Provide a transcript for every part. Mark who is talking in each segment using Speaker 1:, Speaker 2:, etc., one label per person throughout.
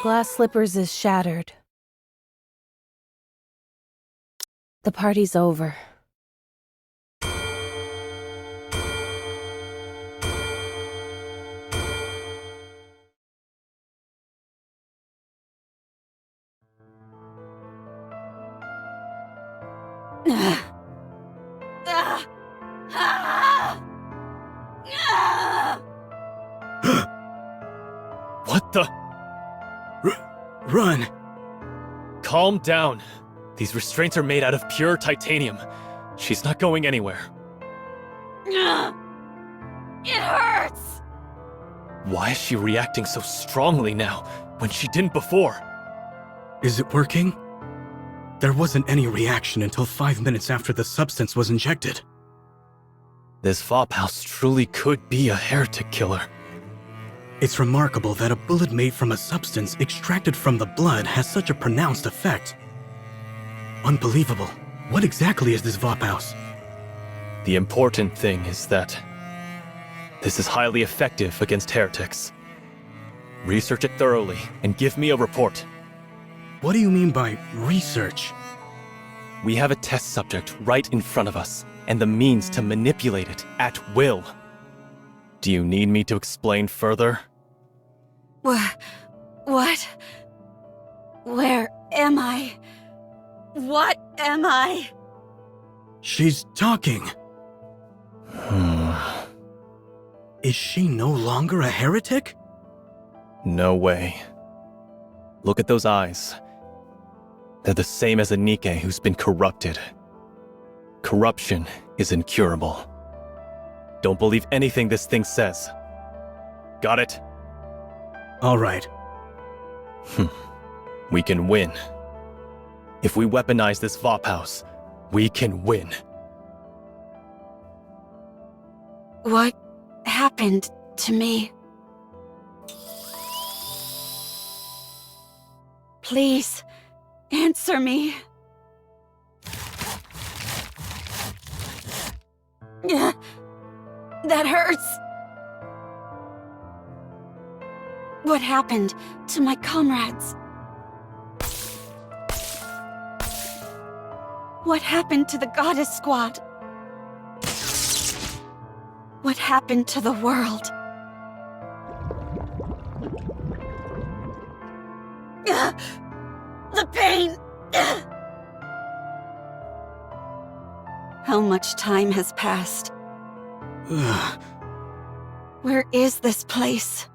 Speaker 1: Glass slippers is shattered. The party's over.
Speaker 2: What the?
Speaker 3: Run!
Speaker 2: Calm down. These restraints are made out of pure titanium. She's not going anywhere.
Speaker 1: It hurts!
Speaker 2: Why is she reacting so strongly now, when she didn't before?
Speaker 3: Is it working? There wasn't any reaction until 5 minutes after the substance was injected.
Speaker 2: This Vophouse truly could be a heretic killer.
Speaker 3: It's remarkable that a bullet made from a substance extracted from the blood has such a pronounced effect. Unbelievable. What exactly is this Vophouse?
Speaker 2: The important thing is that this is highly effective against heretics. Research it thoroughly and give me a report.
Speaker 3: What do you mean by research?
Speaker 2: We have a test subject right in front of us, and the means to manipulate it at will. Do you need me to explain further?
Speaker 1: What? Where am I? What am I?
Speaker 3: She's talking. Is she no longer a heretic?
Speaker 2: No way. Look at those eyes. They're the same as a Nikke who's been corrupted. Corruption is incurable. Don't believe anything this thing says. Got it?
Speaker 3: All right.
Speaker 2: We can win. If we weaponize this Vophouse, we can win.
Speaker 1: What happened to me? Please, answer me. That hurts. What happened to my comrades? What happened to the Goddess Squad? What happened to the world? The pain! How much time has passed? Where is this place?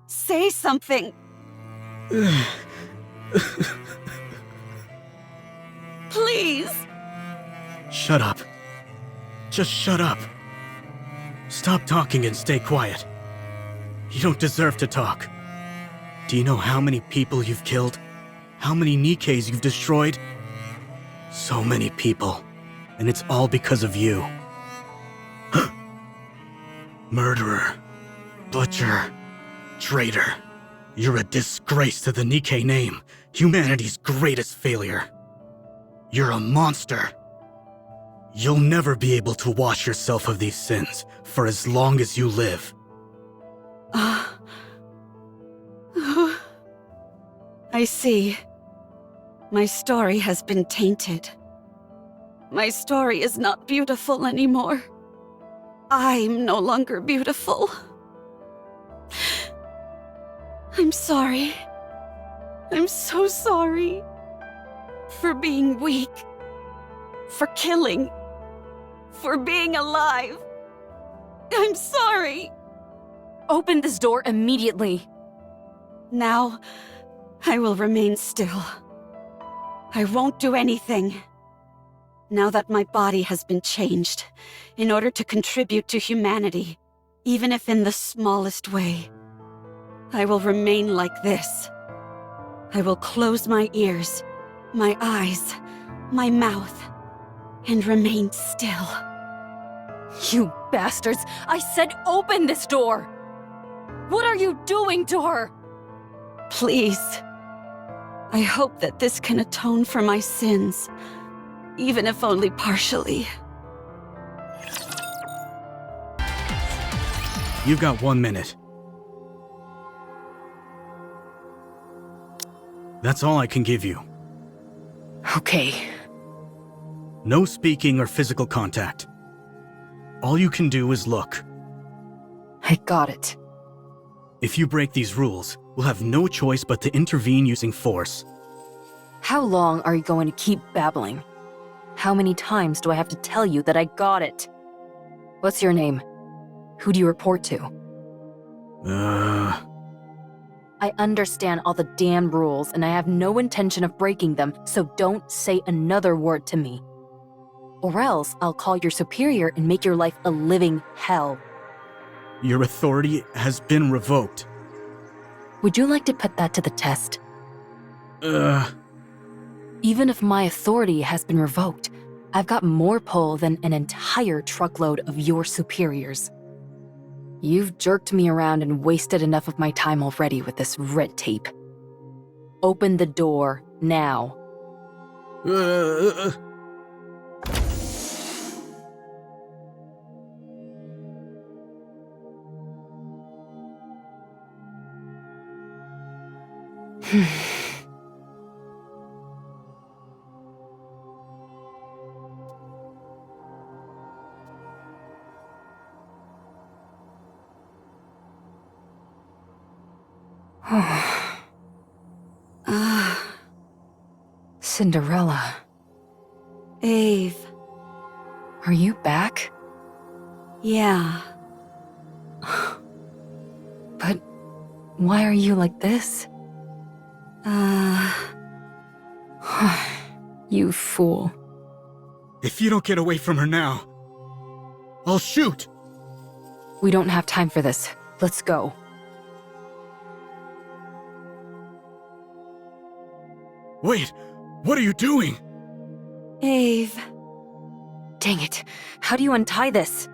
Speaker 1: Say something! Please!
Speaker 3: Shut up. Just shut up. Stop talking and stay quiet. You don't deserve to talk. Do you know how many people you've killed? How many Nikkes you've destroyed? So many people. And it's all because of you. Murderer. Butcher. Traitor. You're a disgrace to the Nikke name, humanity's greatest failure. You're a monster. You'll never be able to wash yourself of these sins for as long as you live.
Speaker 1: I see. My story has been tainted. My story is not beautiful anymore. I'm no longer beautiful. I'm sorry. I'm so sorry. For being weak. For killing. For being alive. I'm sorry.
Speaker 4: Open this door immediately.
Speaker 1: Now, I will remain still. I won't do anything. Now that my body has been changed, in order to contribute to humanity, even if in the smallest way, I will remain like this. I will close my ears, my eyes, my mouth, and remain still.
Speaker 4: You bastards! I said open this door! What are you doing to her?
Speaker 1: Please. I hope that this can atone for my sins, even if only partially.
Speaker 3: You've got 1 minute. That's all I can give you.
Speaker 4: Okay.
Speaker 3: No speaking or physical contact. All you can do is look.
Speaker 4: I got it.
Speaker 3: If you break these rules, we'll have no choice but to intervene using force.
Speaker 4: How long are you going to keep babbling? How many times do I have to tell you that I got it? What's your name? Who do you report to? I understand all the damn rules, and I have no intention of breaking them, so don't say another word to me. Or else I'll call your superior and make your life a living hell.
Speaker 3: Your authority has been revoked.
Speaker 4: Would you like to put that to the test? Even if my authority has been revoked, I've got more pull than an entire truckload of your superiors. You've jerked me around and wasted enough of my time already with this red tape. Open the door, now. Cinderella,
Speaker 1: Ave.
Speaker 4: are you back?
Speaker 1: Yeah.
Speaker 4: But why are you like this? You fool.
Speaker 3: If you don't get away from her now, I'll shoot!
Speaker 4: We don't have time for this. Let's go.
Speaker 3: Wait, what are you doing?
Speaker 1: Ave.
Speaker 4: Dang it. How do you untie this?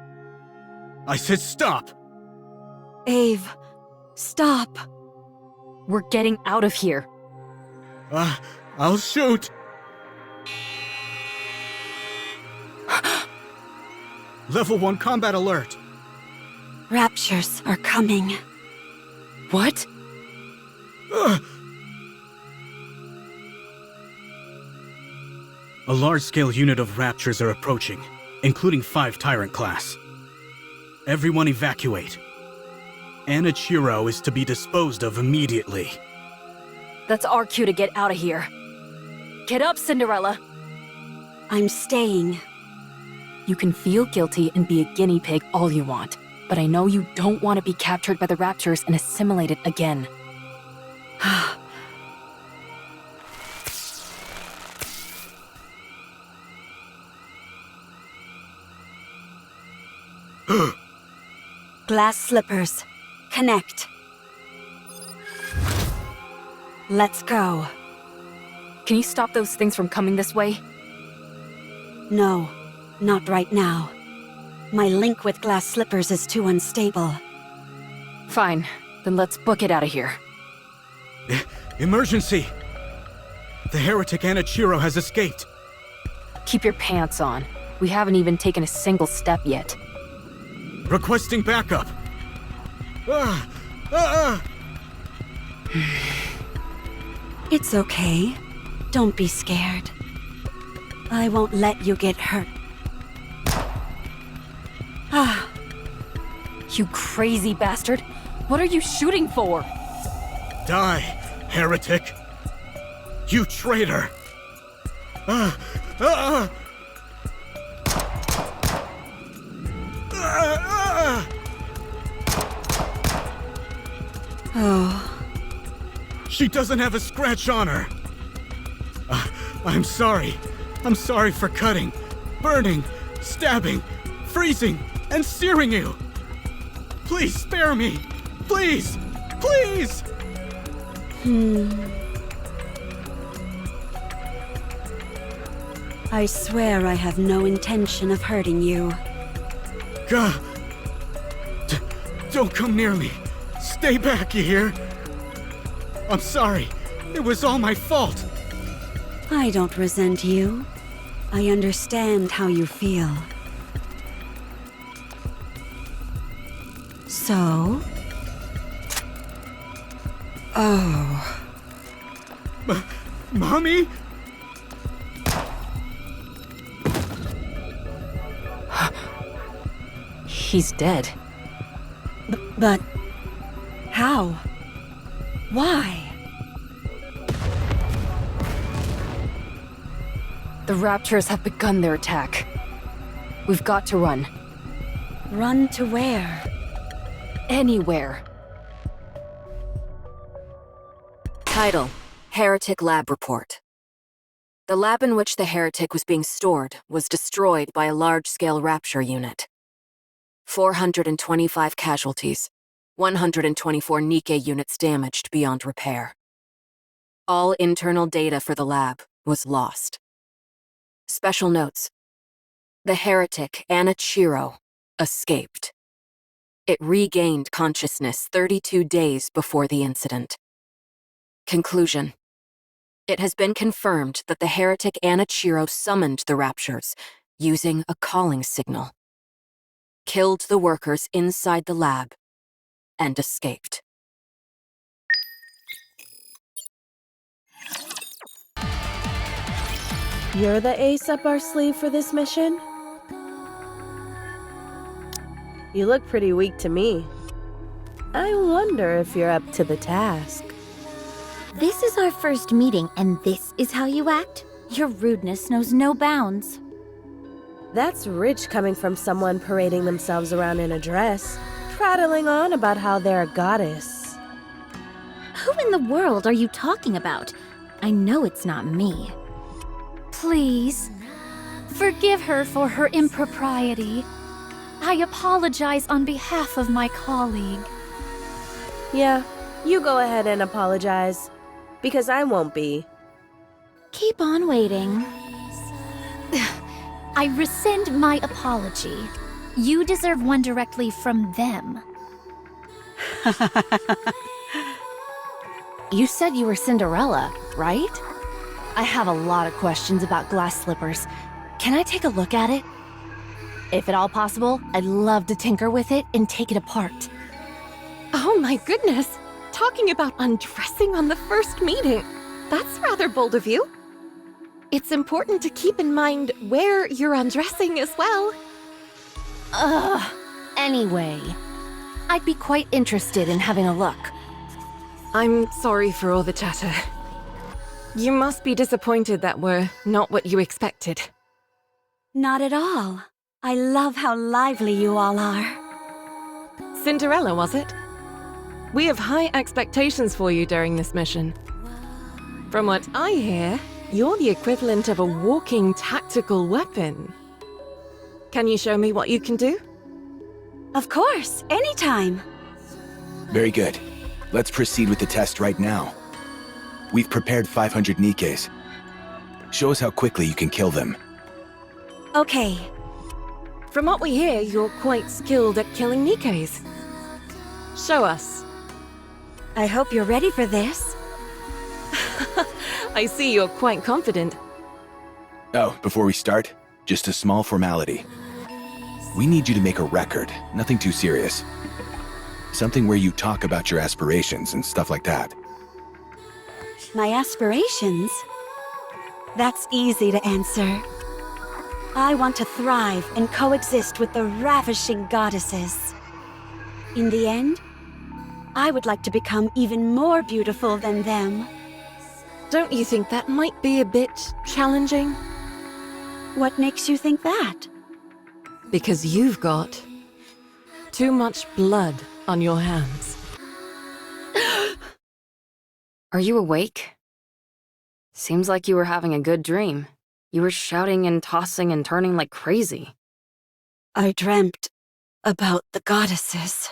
Speaker 3: I said stop!
Speaker 1: Ave. Stop.
Speaker 4: We're getting out of here.
Speaker 3: I'll shoot! Level 1 combat alert!
Speaker 1: Raptures are coming.
Speaker 4: What?
Speaker 3: A large-scale unit of Raptures are approaching, including 5 Tyrant class. Everyone evacuate. Anniversary is to be disposed of immediately.
Speaker 4: That's our cue to get out of here. Get up, Cinderella.
Speaker 1: I'm staying.
Speaker 4: You can feel guilty and be a guinea pig all you want, but I know you don't want to be captured by the Raptures and assimilated again.
Speaker 1: Glass slippers. Connect. Let's go.
Speaker 4: Can you stop those things from coming this way?
Speaker 1: No, not right now. My link with glass slippers is too unstable.
Speaker 4: Fine, then let's book it out of here.
Speaker 3: Emergency! The heretic Anniversary has escaped.
Speaker 4: Keep your pants on. We haven't even taken a single step yet.
Speaker 3: Requesting backup.
Speaker 1: It's okay. Don't be scared. I won't let you get hurt.
Speaker 4: You crazy bastard! What are you shooting for?
Speaker 3: Die, heretic! You traitor!
Speaker 1: Oh,
Speaker 3: She doesn't have a scratch on her! I'm sorry. I'm sorry for cutting, burning, stabbing, freezing, and searing you! Please spare me! Please! Please!
Speaker 1: I swear I have no intention of hurting you.
Speaker 3: God! Don't come near me! Stay back, you hear? I'm sorry. It was all my fault.
Speaker 1: I don't resent you. I understand how you feel. So? Oh.
Speaker 3: Mommy?
Speaker 4: He's dead.
Speaker 1: But how? Why?
Speaker 4: The Raptors have begun their attack. We've got to run.
Speaker 1: Run to where?
Speaker 4: Anywhere. Title: Heretic Lab Report. The lab in which the heretic was being stored was destroyed by a large-scale rapture unit. 425 casualties, 124 Nikke units damaged beyond repair. All internal data for the lab was lost. Special notes: the heretic Anniversary escaped. It regained consciousness 32 days before the incident. Conclusion: it has been confirmed that the heretic Anniversary summoned the Raptures using a calling signal, killed the workers inside the lab, and escaped.
Speaker 5: You're the ace up our sleeve for this mission? You look pretty weak to me. I wonder if you're up to the task.
Speaker 6: This is our first meeting, and this is how you act? Your rudeness knows no bounds.
Speaker 5: That's rich coming from someone parading themselves around in a dress, prattling on about how they're a goddess.
Speaker 6: Who in the world are you talking about? I know it's not me.
Speaker 7: Please, forgive her for her impropriety. I apologize on behalf of my colleague.
Speaker 5: Yeah, you go ahead and apologize, because I won't be.
Speaker 6: Keep on waiting.
Speaker 7: I rescind my apology. You deserve one directly from them.
Speaker 4: You said you were Cinderella, right? I have a lot of questions about glass slippers. Can I take a look at it? If at all possible, I'd love to tinker with it and take it apart.
Speaker 8: Oh my goodness! Talking about undressing on the first meeting. That's rather bold of you. It's important to keep in mind where you're undressing as well.
Speaker 4: Anyway, I'd be quite interested in having a look.
Speaker 8: I'm sorry for all the chatter. You must be disappointed that we're not what you expected.
Speaker 1: Not at all. I love how lively you all are.
Speaker 8: Cinderella, was it? We have high expectations for you during this mission. From what I hear, you're the equivalent of a walking tactical weapon. Can you show me what you can do?
Speaker 1: Of course, anytime.
Speaker 9: Very good. Let's proceed with the test right now. We've prepared 500 Nikkes. Show us how quickly you can kill them.
Speaker 1: Okay.
Speaker 8: From what we hear, you're quite skilled at killing Nikkes. Show us.
Speaker 1: I hope you're ready for this.
Speaker 8: I see you're quite confident.
Speaker 9: Oh, before we start, just a small formality. We need you to make a record, nothing too serious. Something where you talk about your aspirations and stuff like that.
Speaker 1: My aspirations? That's easy to answer. I want to thrive and coexist with the ravishing goddesses. In the end, I would like to become even more beautiful than them.
Speaker 8: Don't you think that might be a bit challenging?
Speaker 1: What makes you think that?
Speaker 8: Because you've got too much blood on your hands.
Speaker 4: Are you awake? Seems like you were having a good dream. You were shouting and tossing and turning like crazy.
Speaker 1: I dreamt about the goddesses.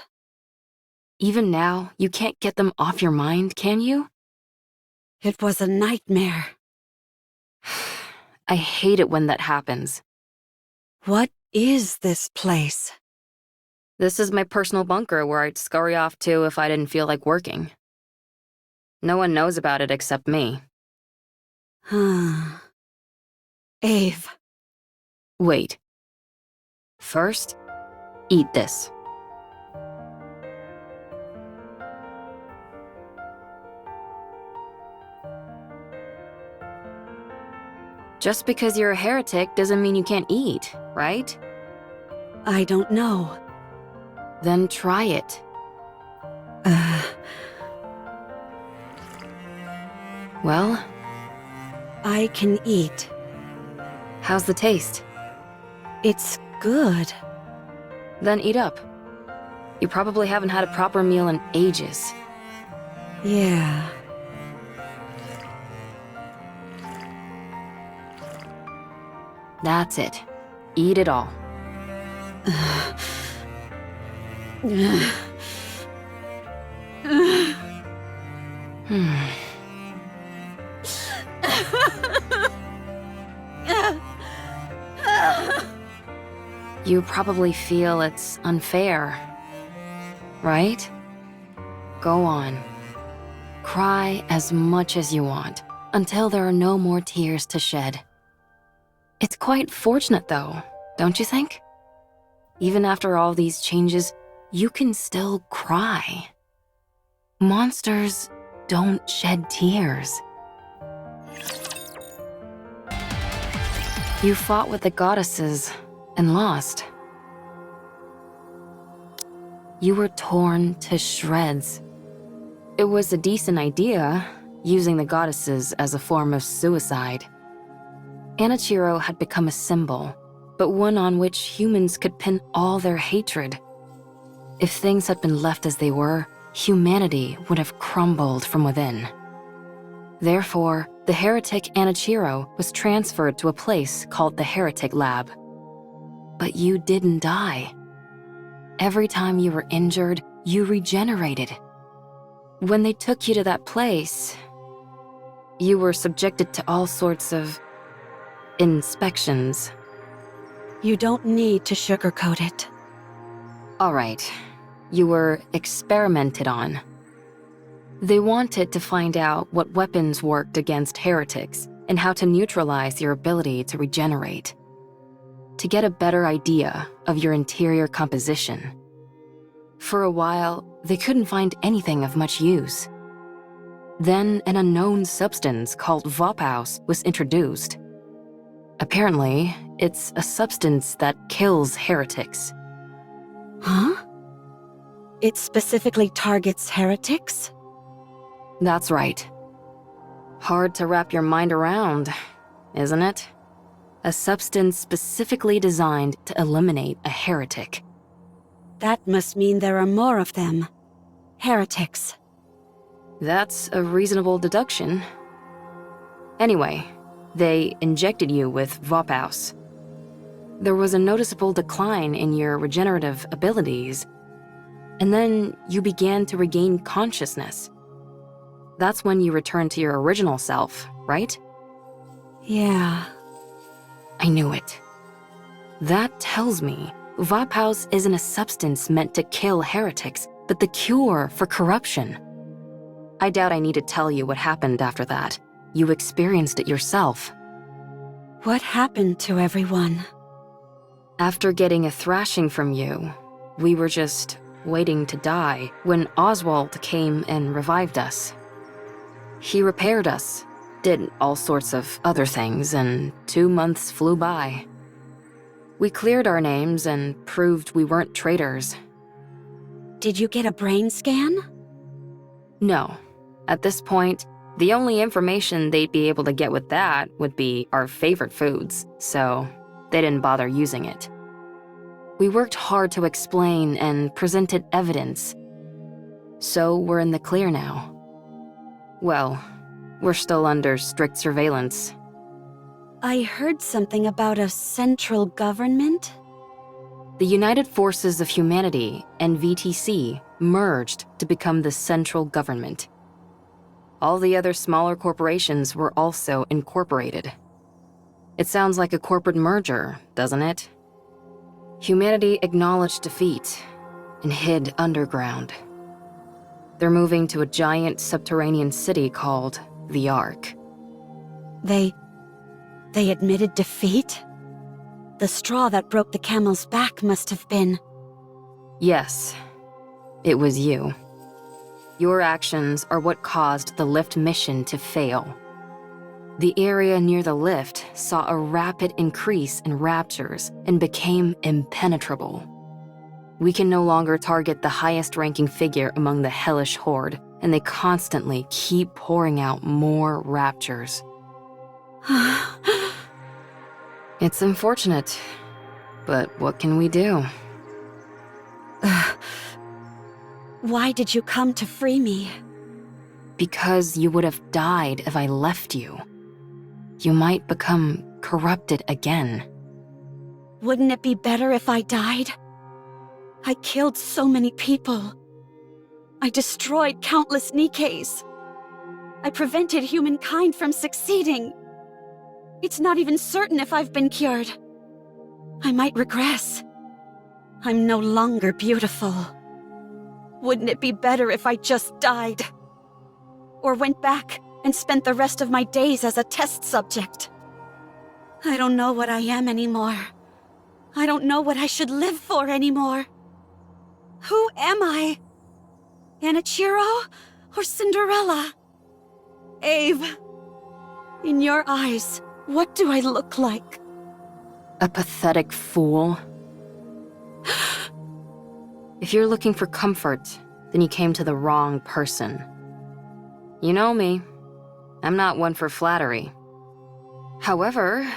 Speaker 4: Even now, you can't get them off your mind, can you?
Speaker 1: It was a nightmare.
Speaker 4: I hate it when that happens.
Speaker 1: What is this place?
Speaker 4: This is my personal bunker where I'd scurry off to if I didn't feel like working. No one knows about it except me.
Speaker 1: Ave.
Speaker 4: Wait. First, eat this. Just because you're a heretic doesn't mean you can't eat, right?
Speaker 1: I don't know.
Speaker 4: Then try it. Well,
Speaker 1: I can eat.
Speaker 4: how's the taste?
Speaker 1: It's good.
Speaker 4: Then eat up. You probably haven't had a proper meal in ages.
Speaker 1: Yeah.
Speaker 4: That's it. Eat it all. You probably feel it's unfair, right? Go on. Cry as much as you want, until there are no more tears to shed. It's quite fortunate though, don't you think? Even after all these changes, you can still cry. Monsters don't shed tears. You fought with the goddesses and lost. You were torn to shreds. It was a decent idea, using the goddesses as a form of suicide. Anichiro had become a symbol, but one on which humans could pin all their hatred. If things had been left as they were, humanity would have crumbled from within. Therefore, the heretic Anichiro was transferred to a place called the Heretic Lab. But you didn't die. Every time you were injured, you regenerated. When they took you to that place, you were subjected to all sorts of inspections.
Speaker 1: You don't need to sugarcoat it.
Speaker 4: All right, you were experimented on. They wanted to find out what weapons worked against heretics and how to neutralize your ability to regenerate. To get a better idea of your interior composition. For a while, they couldn't find anything of much use. Then an unknown substance called Vopaus was introduced. Apparently, it's a substance that kills heretics.
Speaker 1: Huh? It specifically targets heretics?
Speaker 4: That's right. Hard to wrap your mind around, isn't it? A substance specifically designed to eliminate a heretic.
Speaker 1: That must mean there are more of them. Heretics.
Speaker 4: That's a reasonable deduction. Anyway, they injected you with Vopaus. There was a noticeable decline in your regenerative abilities, and then you began to regain consciousness. That's when you returned to your original self, right?
Speaker 1: Yeah.
Speaker 4: I knew it. That tells me Vopaus isn't a substance meant to kill heretics, but the cure for corruption. I doubt I need to tell you what happened after that. You experienced it yourself.
Speaker 1: What happened to everyone?
Speaker 4: After getting a thrashing from you, we were just waiting to die when Oswald came and revived us. He repaired us, did all sorts of other things, and 2 months flew by. We cleared our names and proved we weren't traitors.
Speaker 1: Did you get a brain scan?
Speaker 4: No. At this point, the only information they'd be able to get with that would be our favorite foods, so they didn't bother using it. We worked hard to explain and presented evidence, so we're in the clear now. Well, we're still under strict surveillance.
Speaker 1: I heard something about a central government.
Speaker 4: The United Forces of Humanity and VTC merged to become the central government. All the other smaller corporations were also incorporated. It sounds like a corporate merger, doesn't it? Humanity acknowledged defeat and hid underground. They're moving to a giant subterranean city called the Ark.
Speaker 1: They admitted defeat? The straw that broke the camel's back must have been...
Speaker 4: Yes, it was you. Your actions are what caused the Lift mission to fail. The area near the lift saw a rapid increase in raptures and became impenetrable. We can no longer target the highest-ranking figure among the hellish horde, and they constantly keep pouring out more raptures. It's unfortunate, but what can we do?
Speaker 1: Why did you come to free me?
Speaker 4: Because you would have died if I left you. You might become corrupted again.
Speaker 1: Wouldn't it be better if I died? I killed so many people. I destroyed countless Nikkes. I prevented humankind from succeeding. It's not even certain if I've been cured. I might regress. I'm no longer beautiful. Wouldn't it be better if I just died? Or went back and spent the rest of my days as a test subject? I don't know what I am anymore. I don't know what I should live for anymore. Who am I? Anichiro or Cinderella? Ave, in your eyes, what do I look like?
Speaker 4: A pathetic fool. If you're looking for comfort, then you came to the wrong person. You know me. I'm not one for flattery. However,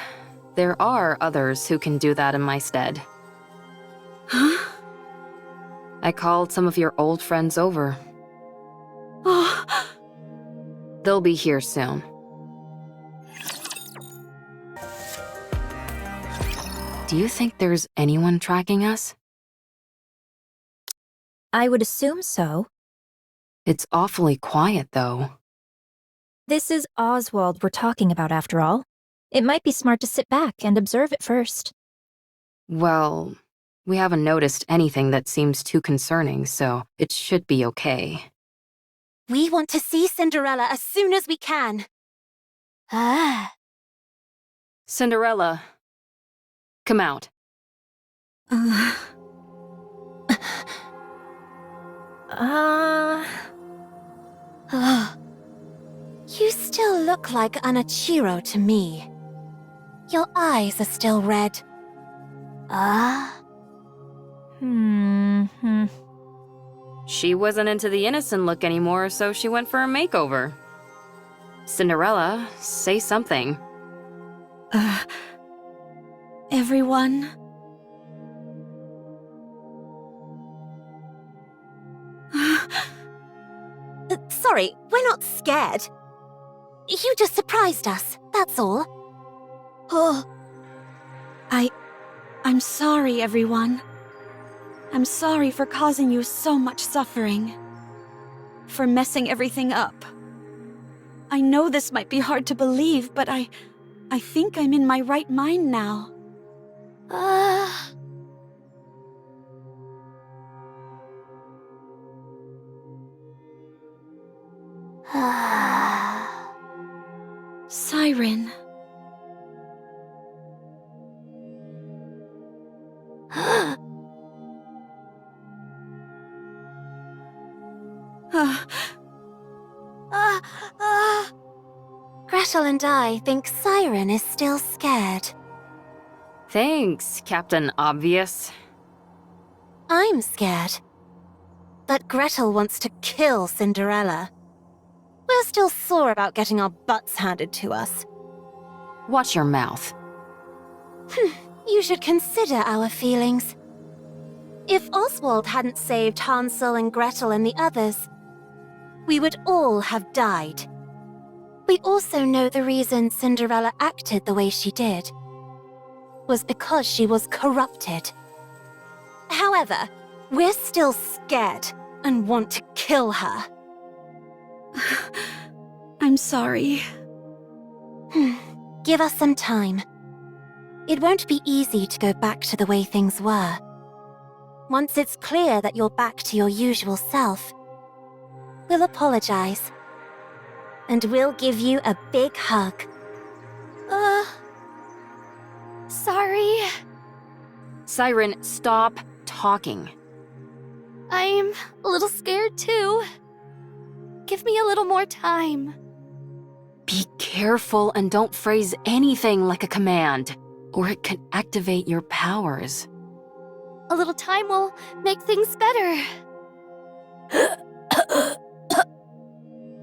Speaker 4: there are others who can do that in my stead.
Speaker 1: Huh?
Speaker 4: I called some of your old friends over.
Speaker 1: Oh,
Speaker 4: They'll be here soon. Do you think there's anyone tracking us?
Speaker 6: I would assume so.
Speaker 4: It's awfully quiet, though.
Speaker 6: This is Oswald we're talking about, after all. It might be smart to sit back and observe it first.
Speaker 4: Well, we haven't noticed anything that seems too concerning, so it should be okay.
Speaker 10: We want to see Cinderella as soon as we can.
Speaker 4: Cinderella, come out.
Speaker 10: You still look like Anichiro to me. Your eyes are still red.
Speaker 4: She wasn't into the innocent look anymore, so she went for a makeover. Cinderella, say something.
Speaker 1: everyone.
Speaker 10: Sorry, we're not scared. You just surprised us, that's all.
Speaker 1: Oh. I'm sorry, everyone. I'm sorry for causing you so much suffering. For messing everything up. I know this might be hard to believe, but I think I'm in my right mind now. Siren.
Speaker 10: Gretel and I think Siren is still scared.
Speaker 4: Thanks, Captain Obvious.
Speaker 10: I'm scared. But Gretel wants to kill Cinderella. We're still sore about getting our butts handed to us.
Speaker 4: Watch your mouth.
Speaker 10: You should consider our feelings. If Oswald hadn't saved Hansel and Gretel and the others, we would all have died. We also know the reason Cinderella acted the way she did was because she was corrupted. However, we're still scared and want to kill her.
Speaker 1: I'm sorry.
Speaker 10: Give us some time. It won't be easy to go back to the way things were. Once it's clear that you're back to your usual self, we'll apologize. And we'll give you a big hug.
Speaker 7: Sorry.
Speaker 4: Siren, stop talking.
Speaker 7: I'm a little scared too. Give me a little more time.
Speaker 4: Be careful and don't phrase anything like a command, or it can activate your powers.
Speaker 7: A little time will make things better.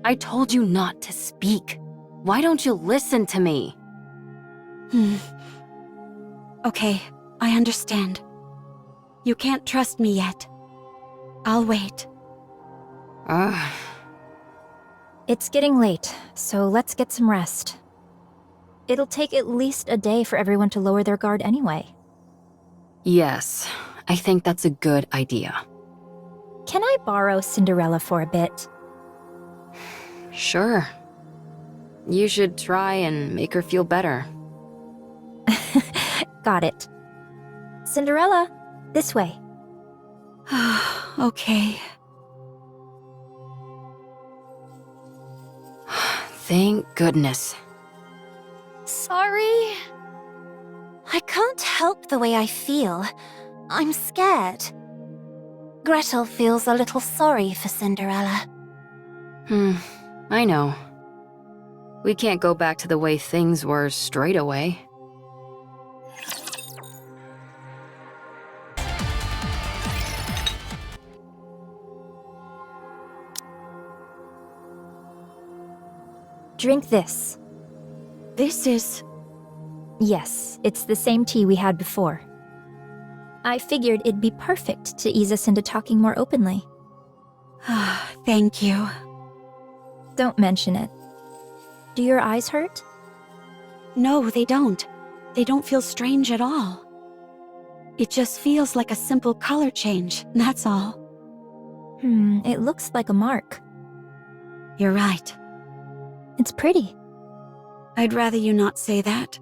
Speaker 4: I told you not to speak. Why don't you listen to me?
Speaker 1: Okay, I understand. You can't trust me yet. I'll wait.
Speaker 11: It's getting late, so let's get some rest. It'll take at least a day for everyone to lower their guard anyway.
Speaker 4: Yes, I think that's a good idea.
Speaker 11: Can I borrow Cinderella for a bit?
Speaker 4: Sure. You should try and make her feel better.
Speaker 11: Got it. Cinderella, this way.
Speaker 1: Okay.
Speaker 4: Thank goodness.
Speaker 7: Sorry.
Speaker 10: I can't help the way I feel. I'm scared. Gretel feels a little sorry for Cinderella.
Speaker 4: I know. We can't go back to the way things were straight away.
Speaker 11: Drink this.
Speaker 1: This is...
Speaker 11: Yes, it's the same tea we had before. I figured it'd be perfect to ease us into talking more openly.
Speaker 1: Thank you.
Speaker 11: Don't mention it. Do your eyes hurt?
Speaker 1: No, they don't. They don't feel strange at all. It just feels like a simple color change, that's all.
Speaker 11: It looks like a mark.
Speaker 1: You're right.
Speaker 11: It's pretty.
Speaker 1: I'd rather you not say that.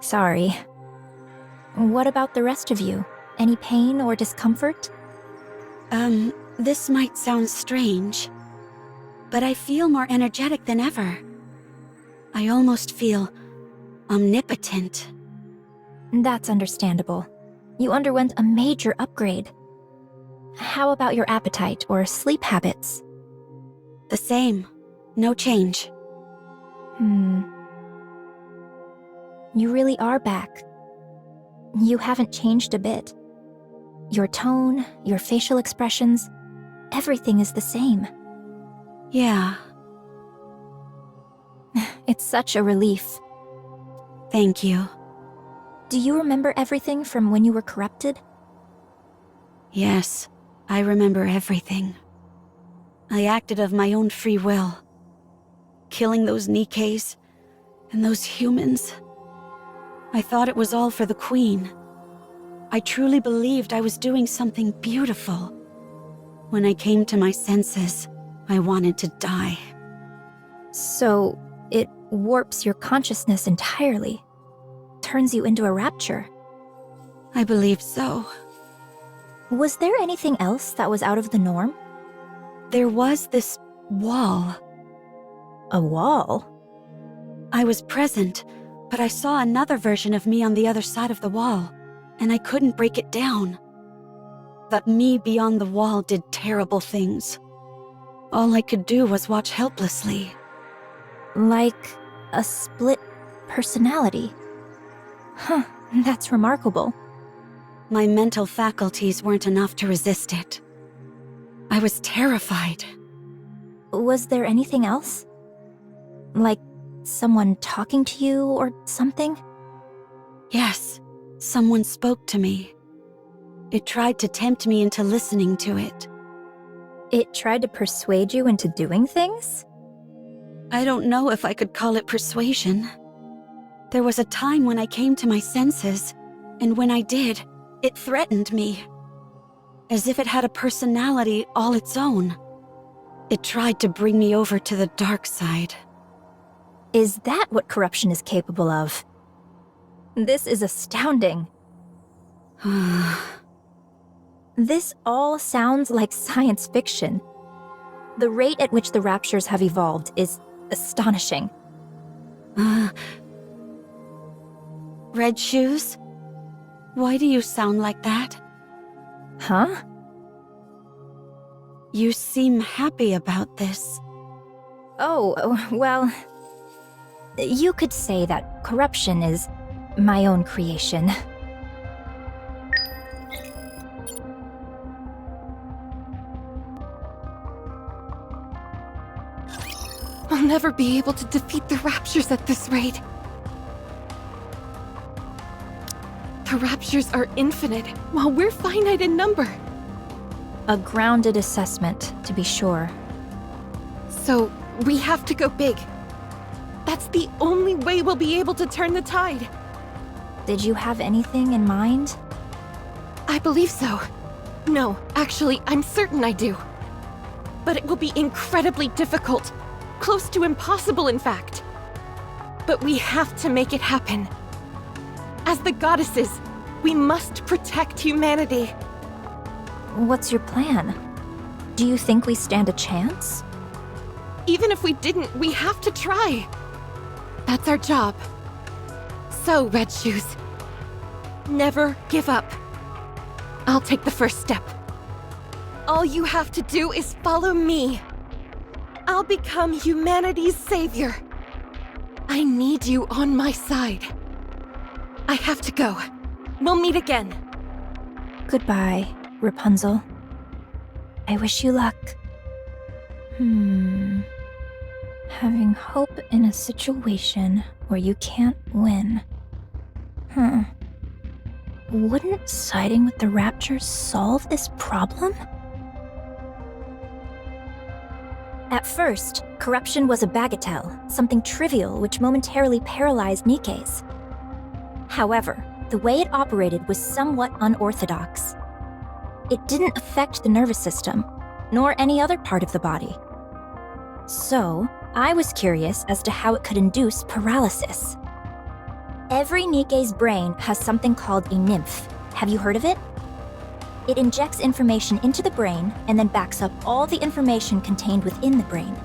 Speaker 11: Sorry. What about the rest of you? Any pain or discomfort?
Speaker 1: This might sound strange, but I feel more energetic than ever. I almost feel omnipotent.
Speaker 11: That's understandable. You underwent a major upgrade. How about your appetite or sleep habits?
Speaker 1: The same. No change.
Speaker 11: You really are back. You haven't changed a bit. Your tone, your facial expressions, everything is the same.
Speaker 1: Yeah.
Speaker 11: It's such a relief.
Speaker 1: Thank you.
Speaker 11: Do you remember everything from when you were corrupted?
Speaker 1: Yes, I remember everything. I acted of my own free will. Killing those Nikkes and those humans. I thought it was all for the Queen. I truly believed I was doing something beautiful. When I came to my senses, I wanted to die.
Speaker 11: So, it warps your consciousness entirely. Turns you into a rapture.
Speaker 1: I believe so.
Speaker 11: Was there anything else that was out of the norm?
Speaker 1: There was this wall.
Speaker 11: A wall?
Speaker 1: I was present, but I saw another version of me on the other side of the wall, and I couldn't break it down. That me beyond the wall did terrible things. All I could do was watch helplessly.
Speaker 11: Like a split personality. Huh, that's remarkable.
Speaker 1: My mental faculties weren't enough to resist it. I was terrified.
Speaker 11: Was there anything else? Like someone talking to you or something?
Speaker 1: Yes, someone spoke to me. It tried to tempt me into listening to it.
Speaker 11: It tried to persuade you into doing things?
Speaker 1: I don't know if I could call it persuasion. There was a time when I came to my senses, and when I did, it threatened me. As if it had a personality all its own. It tried to bring me over to the dark side.
Speaker 11: Is that what corruption is capable of? This is astounding. This all sounds like science fiction. The rate at which the raptures have evolved is astonishing.
Speaker 1: Red shoes? Why do you sound like that?
Speaker 11: Huh?
Speaker 1: You seem happy about this.
Speaker 11: Oh, well, you could say that corruption is my own creation.
Speaker 8: I'll never be able to defeat the Raptures at this rate. The Raptures are infinite, while we're finite in number.
Speaker 11: A grounded assessment, to be sure.
Speaker 8: So, we have to go big. That's the only way we'll be able to turn the tide.
Speaker 11: Did you have anything in mind?
Speaker 8: I believe so. No, actually, I'm certain I do. But it will be incredibly difficult. Close to impossible, in fact. But we have to make it happen. As the goddesses, we must protect humanity.
Speaker 11: What's your plan? Do you think we stand a chance?
Speaker 8: Even if we didn't, we have to try. That's our job. So, Red Shoes, never give up. I'll take the first step. All you have to do is follow me. I'll become humanity's savior. I need you on my side. I have to go. We'll meet again.
Speaker 11: Goodbye, Rapunzel. I wish you luck. Having hope in a situation where you can't win. Wouldn't siding with the Raptures solve this problem? At first, corruption was a bagatelle, something trivial which momentarily paralyzed Nikkes. However, the way it operated was somewhat unorthodox. It didn't affect the nervous system, nor any other part of the body. So, I was curious as to how it could induce paralysis. Every Nikke's brain has something called a nymph. Have you heard of it? It injects information into the brain and then backs up all the information contained within the brain.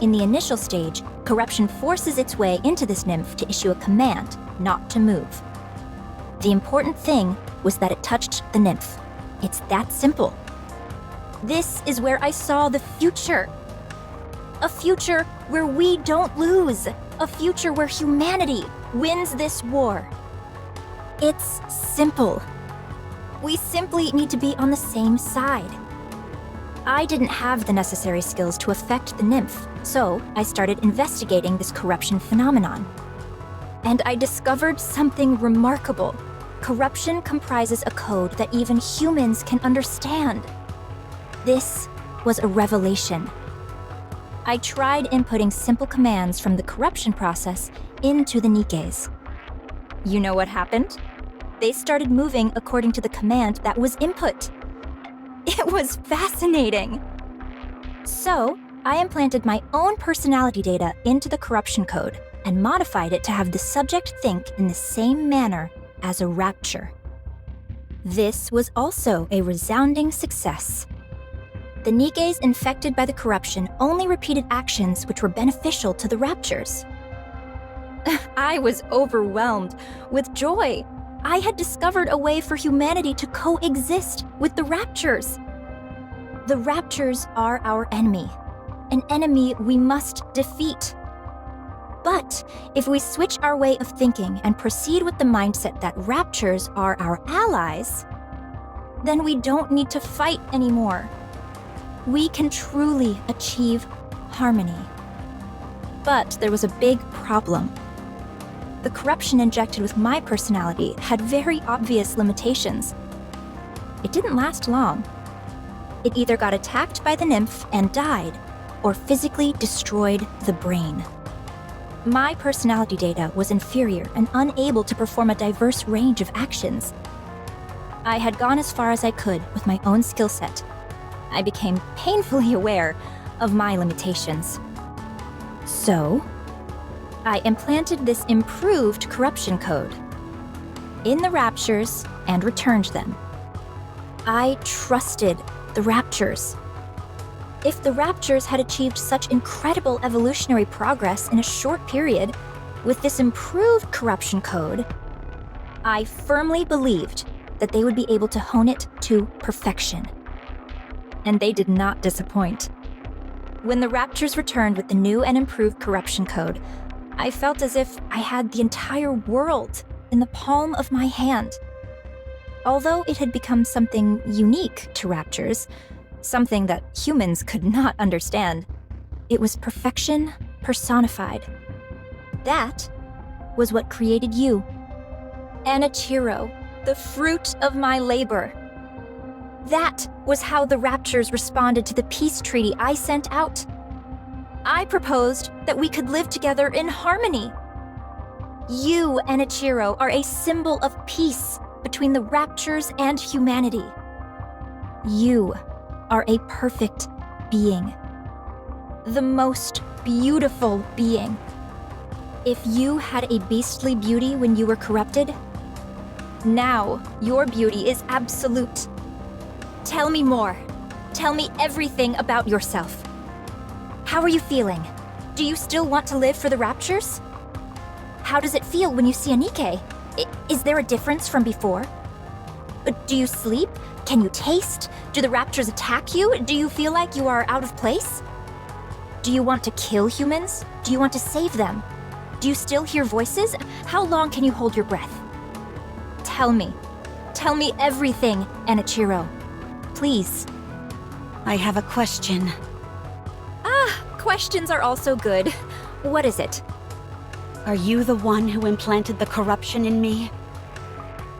Speaker 11: In the initial stage, corruption forces its way into this nymph to issue a command not to move. The important thing was that it touched the nymph. It's that simple. This is where I saw the future. A future where we don't lose. A future where humanity wins this war. It's simple. We simply need to be on the same side. I didn't have the necessary skills to affect the nymph, so I started investigating this corruption phenomenon. And I discovered something remarkable. Corruption comprises a code that even humans can understand. This was a revelation. I tried inputting simple commands from the corruption process into the Nikkes. You know what happened? They started moving according to the command that was input. It was fascinating. So, I implanted my own personality data into the corruption code and modified it to have the subject think in the same manner as a rapture. This was also a resounding success. The Nikkes infected by the corruption only repeated actions which were beneficial to the Raptures. I was overwhelmed with joy. I had discovered a way for humanity to coexist with the Raptures. The Raptures are our enemy, an enemy we must defeat. But if we switch our way of thinking and proceed with the mindset that Raptures are our allies, then we don't need to fight anymore. We can truly achieve harmony. But there was a big problem. The corruption injected with my personality had very obvious limitations. It didn't last long. It either got attacked by the nymph and died, or physically destroyed the brain. My personality data was inferior and unable to perform a diverse range of actions. I had gone as far as I could with my own skill set. I became painfully aware of my limitations. So, I implanted this improved corruption code in the Raptures and returned them. I trusted the Raptures. If the Raptures had achieved such incredible evolutionary progress in a short period with this improved corruption code, I firmly believed that they would be able to hone it to perfection. And they did not disappoint. When the Raptors returned with the new and improved corruption code, I felt as if I had the entire world in the palm of my hand. Although it had become something unique to Raptors, something that humans could not understand, it was perfection personified. That was what created you. Anichiro, the fruit of my labor. That was how the Raptors responded to the peace treaty I sent out. I proposed that we could live together in harmony. You, Anichiro, are a symbol of peace between the Raptors and humanity. You are a perfect being. The most beautiful being. If you had a beastly beauty when you were corrupted, now your beauty is absolute. Tell me more. Tell me everything about yourself. How are you feeling? Do you still want to live for the Raptures? How does it feel when you see a Nikke? Is there a difference from before? Do you sleep? Can you taste? Do the Raptors attack you? Do you feel like you are out of place? Do you want to kill humans? Do you want to save them? Do you still hear voices? How long can you hold your breath? Tell me. Tell me everything, Anichiro. Please.
Speaker 1: I have a question.
Speaker 11: Questions are also good. What is it?
Speaker 1: Are you the one who implanted the corruption in me?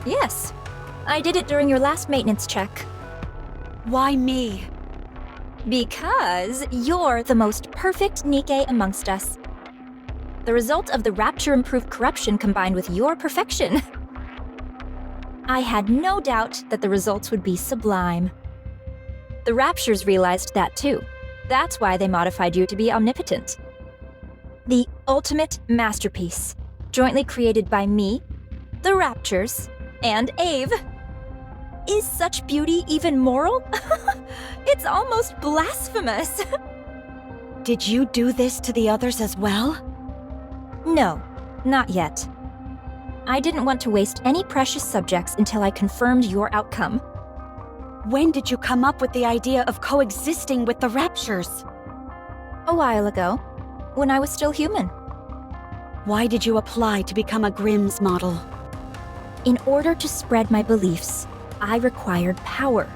Speaker 11: Yes. I did it during your last maintenance check.
Speaker 1: Why me?
Speaker 11: Because you're the most perfect Nikke amongst us. The result of the Rapture-improved corruption combined with your perfection. I had no doubt that the results would be sublime. The Raptures realized that too. That's why they modified you to be omnipotent. The ultimate masterpiece, jointly created by me, the Raptures, and Ave. Is such beauty even moral? It's almost blasphemous.
Speaker 1: Did you do this to the others as well?
Speaker 11: No, not yet. I didn't want to waste any precious subjects until I confirmed your outcome.
Speaker 1: When did you come up with the idea of coexisting with the Raptures?
Speaker 11: A while ago, when I was still human.
Speaker 1: Why did you apply to become a Grimm's model?
Speaker 11: In order to spread my beliefs, I required power.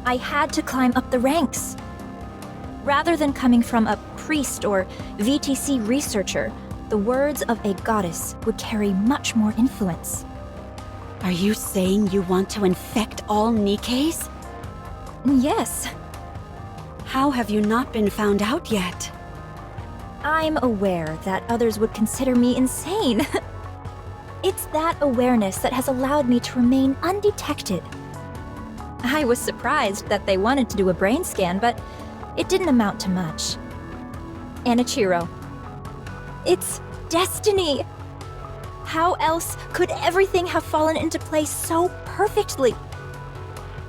Speaker 11: I had to climb up the ranks. Rather than coming from a priest or VTC researcher, the words of a goddess would carry much more influence.
Speaker 1: Are you saying you want to infect all Nikkes?
Speaker 11: Yes.
Speaker 1: How have you not been found out yet?
Speaker 11: I'm aware that others would consider me insane. It's that awareness that has allowed me to remain undetected. I was surprised that they wanted to do a brain scan, but it didn't amount to much. Anichiro. It's destiny! How else could everything have fallen into place so perfectly?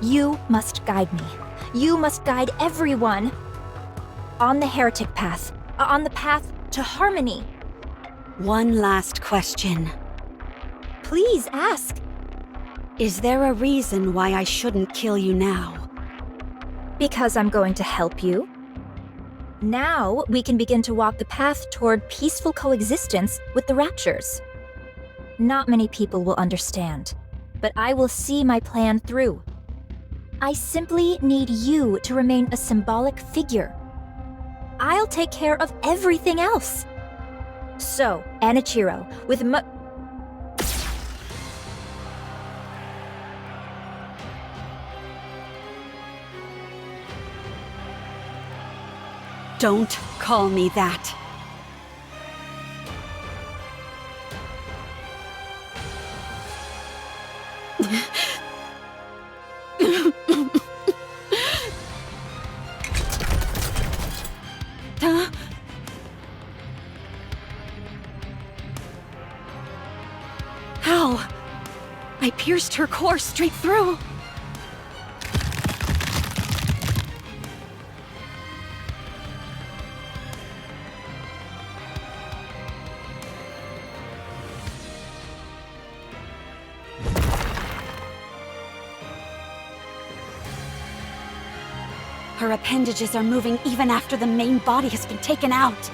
Speaker 11: You must guide me. You must guide everyone. On the heretic path. On the path to harmony.
Speaker 1: One last question.
Speaker 11: Please ask.
Speaker 1: Is there a reason why I shouldn't kill you now?
Speaker 11: Because I'm going to help you. Now we can begin to walk the path toward peaceful coexistence with the Raptures. Not many people will understand, but I will see my plan through. I simply need you to remain a symbolic figure. I'll take care of everything else. So, Anichiro, with
Speaker 1: Don't call me that. How? I pierced her core straight through. Her appendages are moving even after the main body has been taken out.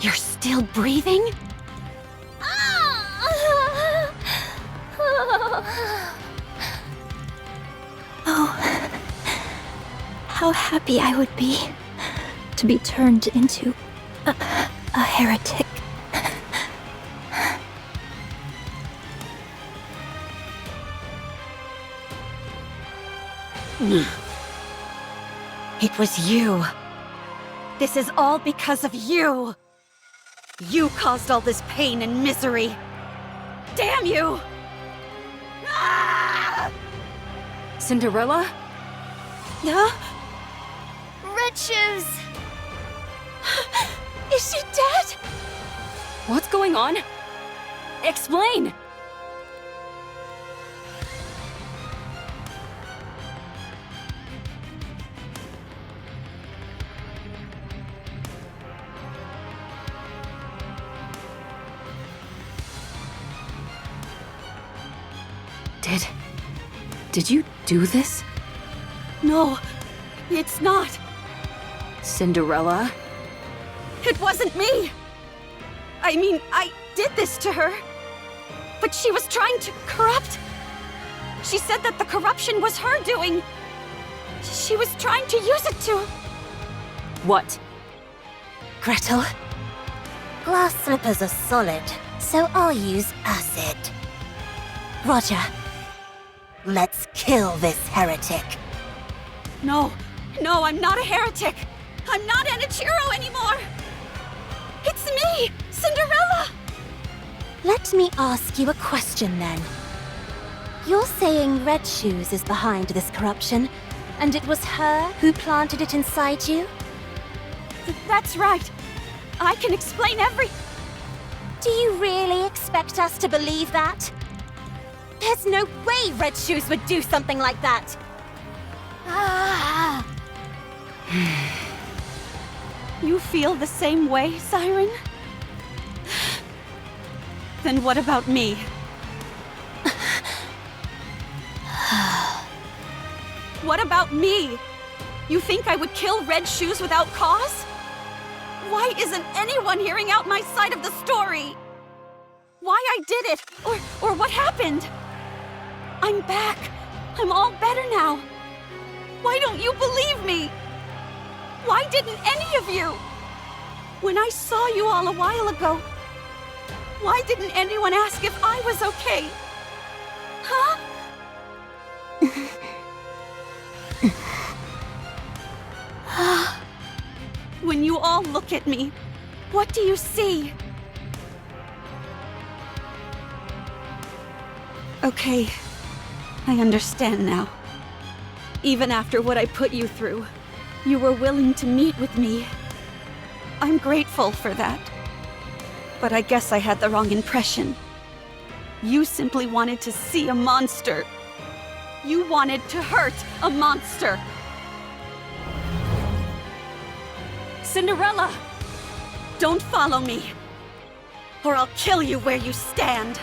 Speaker 1: You're still breathing?
Speaker 11: Oh, how happy I would be to be turned into a heretic.
Speaker 1: It was you. This is all because of you. You caused all this pain and misery. Damn you! Ah!
Speaker 4: Cinderella?
Speaker 1: Huh?
Speaker 10: Red Shoes! Is she dead?
Speaker 4: What's going on? Explain! Did you do this?
Speaker 1: No, it's not.
Speaker 4: Cinderella?
Speaker 1: It wasn't me. I mean, I did this to her. But she was trying to corrupt. She said that the corruption was her doing. She was trying to use it to...
Speaker 4: What?
Speaker 10: Gretel? Glass slippers are solid, so I'll use acid. Roger. Let's kill this heretic.
Speaker 1: No, I'm not a heretic. I'm not Enichiro anymore. It's me, Cinderella.
Speaker 10: Let me ask you a question then. You're saying Red Shoes is behind this corruption, and it was her who planted it inside you?
Speaker 1: That's right. I can explain every...
Speaker 10: Do you really expect us to believe that? There's no way Red Shoes would do something like that! Ah!
Speaker 1: You feel the same way, Siren? Then what about me? What about me? You think I would kill Red Shoes without cause? Why isn't anyone hearing out my side of the story? Why I did it, or what happened? I'm back. I'm all better now. Why don't you believe me? Why didn't any of you? When I saw you all a while ago, why didn't anyone ask if I was okay? Huh? When you all look at me, what do you see? Okay, I understand now. Even after what I put you through, you were willing to meet with me. I'm grateful for that. But I guess I had the wrong impression. You simply wanted to see a monster. You wanted to hurt a monster.
Speaker 4: Cinderella!
Speaker 1: Don't follow me, or I'll kill you where you stand.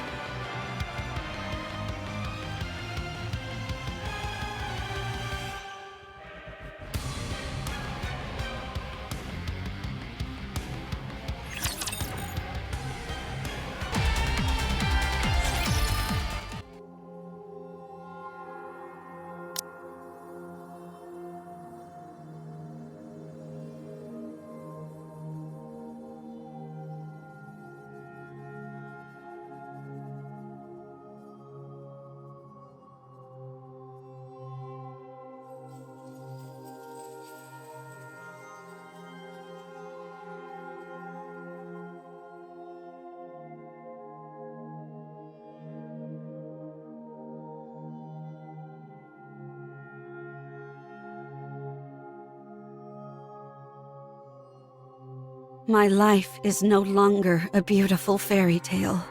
Speaker 1: My life is no longer a beautiful fairy tale.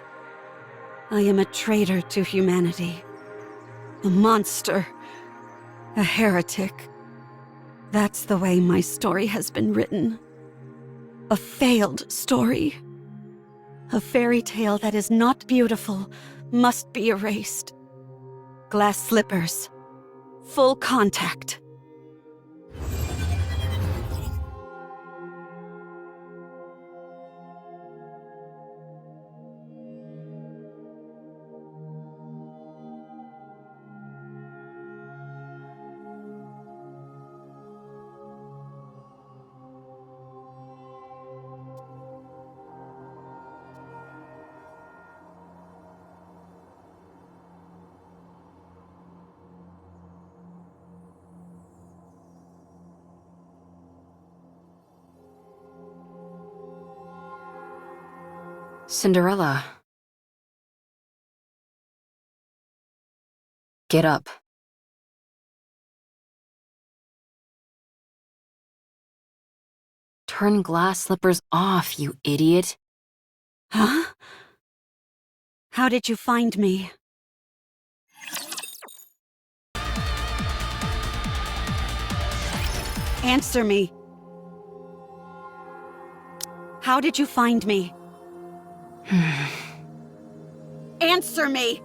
Speaker 1: I am a traitor to humanity. A monster. A heretic. That's the way my story has been written. A failed story. A fairy tale that is not beautiful must be erased. Glass slippers. Full contact.
Speaker 4: Cinderella. Get up. Turn glass slippers off, you idiot.
Speaker 1: Huh? How did you find me? Answer me. How did you find me? Answer me!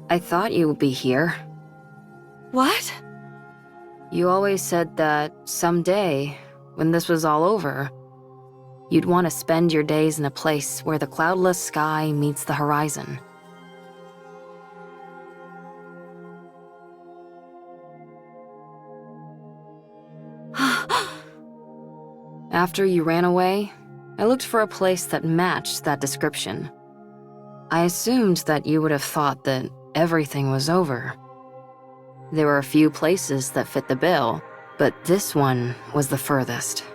Speaker 4: I thought you would be here.
Speaker 1: What?
Speaker 4: You always said that someday, when this was all over, you'd want to spend your days in a place where the cloudless sky meets the horizon. After you ran away, I looked for a place that matched that description. I assumed that you would have thought that everything was over. There were a few places that fit the bill, but this one was the furthest.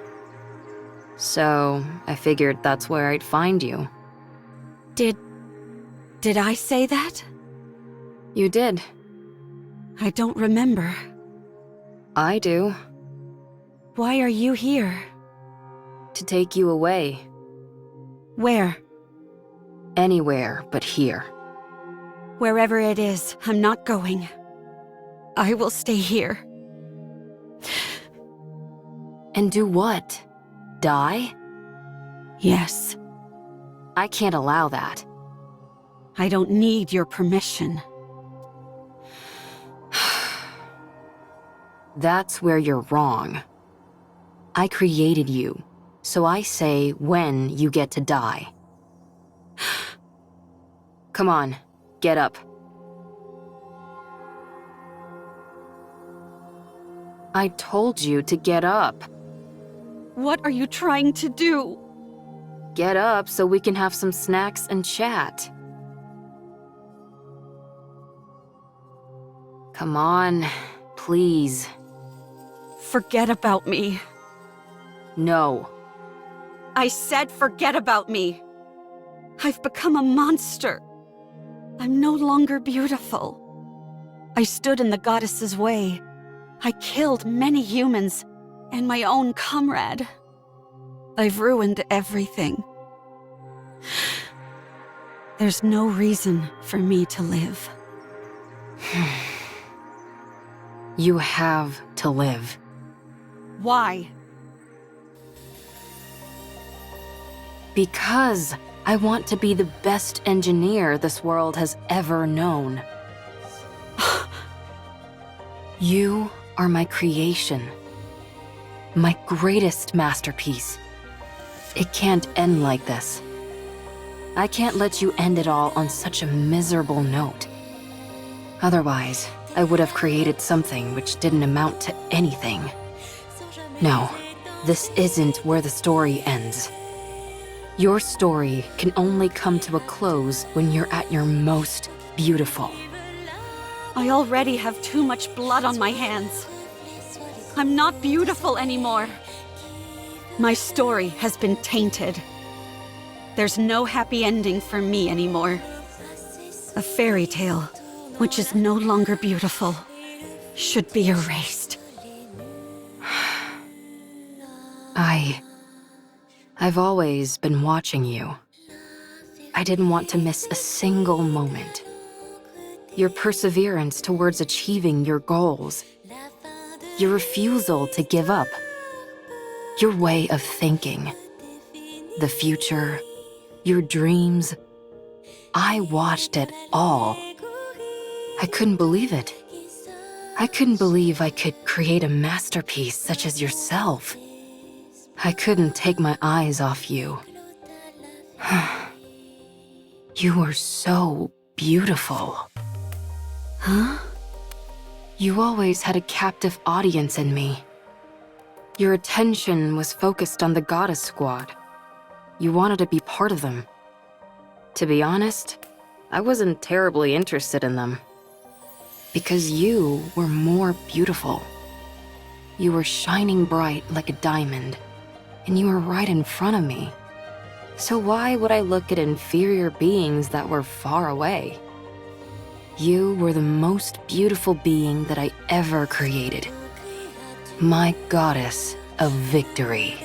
Speaker 4: So I figured that's where I'd find you.
Speaker 1: Did I say that?
Speaker 4: You did.
Speaker 1: I don't remember.
Speaker 4: I do.
Speaker 1: Why are you here?
Speaker 4: To take you away.
Speaker 1: Where?
Speaker 4: Anywhere but here.
Speaker 1: Wherever it is, I'm not going. I will stay here.
Speaker 4: And do what? Die?
Speaker 1: Yes.
Speaker 4: I can't allow that.
Speaker 1: I don't need your permission.
Speaker 4: That's where you're wrong. I created you, so I say when you get to die. Come on, get up. I told you to get up.
Speaker 1: What are you trying to do?
Speaker 4: Get up so we can have some snacks and chat. Come on, please.
Speaker 1: Forget about me.
Speaker 4: No.
Speaker 1: I said forget about me. I've become a monster. I'm no longer beautiful. I stood in the goddess's way. I killed many humans and my own comrade. I've ruined everything. There's no reason for me to live.
Speaker 4: You have to live.
Speaker 1: Why?
Speaker 4: Because I want to be the best engineer this world has ever known. You are my creation. My greatest masterpiece. It can't end like this. I can't let you end it all on such a miserable note. Otherwise, I would have created something which didn't amount to anything. No, this isn't where the story ends. Your story can only come to a close when you're at your most beautiful.
Speaker 1: I already have too much blood on my hands. I'm not beautiful anymore. My story has been tainted. There's no happy ending for me anymore. A fairy tale, which is no longer beautiful, should be
Speaker 4: I've always been watching you. I didn't want to miss a single moment. Your perseverance towards achieving your goals. Your refusal to give up. Your way of thinking. The future. Your dreams. I watched it all. I couldn't believe it. I couldn't believe I could create a masterpiece such as yourself. I couldn't take my eyes off you. You were so beautiful.
Speaker 1: Huh?
Speaker 4: You always had a captive audience in me. Your attention was focused on the Goddess Squad. You wanted to be part of them. To be honest, I wasn't terribly interested in them. Because you were more beautiful. You were shining bright like a diamond, and you were right in front of me. So why would I look at inferior beings that were far away? You were the most beautiful being that I ever created. My goddess of victory.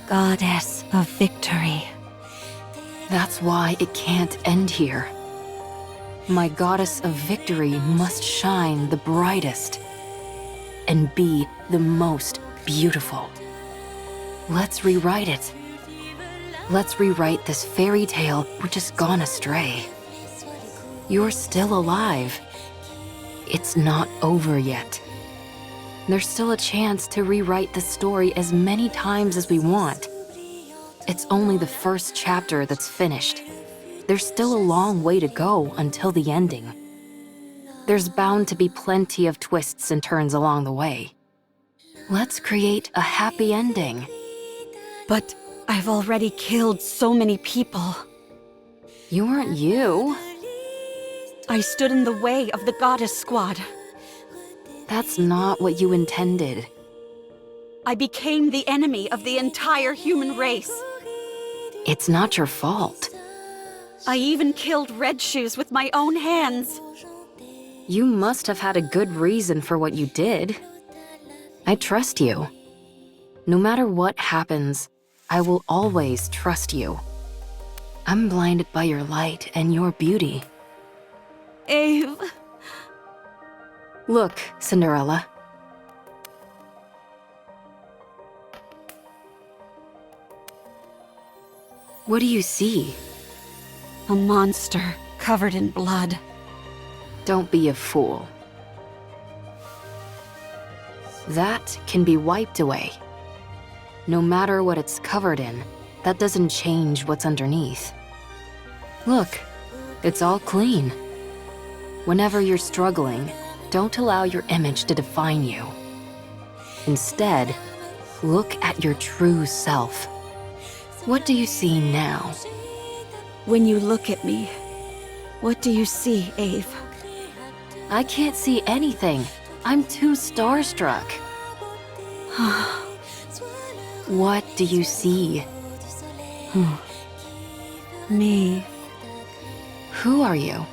Speaker 1: Goddess of victory.
Speaker 4: That's why it can't end here. My goddess of victory must shine the brightest and be the most beautiful. Let's rewrite it. Let's rewrite this fairy tale which has gone astray. You're still alive. It's not over yet. There's still a chance to rewrite the story as many times as we want. It's only the first chapter that's finished. There's still a long way to go until the ending. There's bound to be plenty of twists and turns along the way. Let's create a happy ending.
Speaker 1: But I've already killed so many people.
Speaker 4: You weren't you.
Speaker 1: I stood in the way of the Goddess Squad.
Speaker 4: That's not what you intended.
Speaker 1: I became the enemy of the entire human race.
Speaker 4: It's not your fault.
Speaker 1: I even killed Red Shoes with my own hands.
Speaker 4: You must have had a good reason for what you did. I trust you. No matter what happens, I will always trust you. I'm blinded by your light and your beauty.
Speaker 1: Ave.
Speaker 4: Look, Cinderella. What do you see?
Speaker 1: A monster covered in blood.
Speaker 4: Don't be a fool. That can be wiped away. No matter what it's covered in, that doesn't change what's underneath. Look, it's all clean. Whenever you're struggling, don't allow your image to define you. Instead, look at your true self. What do you see now?
Speaker 1: When you look at me, what do you see, Ave?
Speaker 4: I can't see anything. I'm too starstruck. What do you see?
Speaker 1: Me.
Speaker 4: Who are you?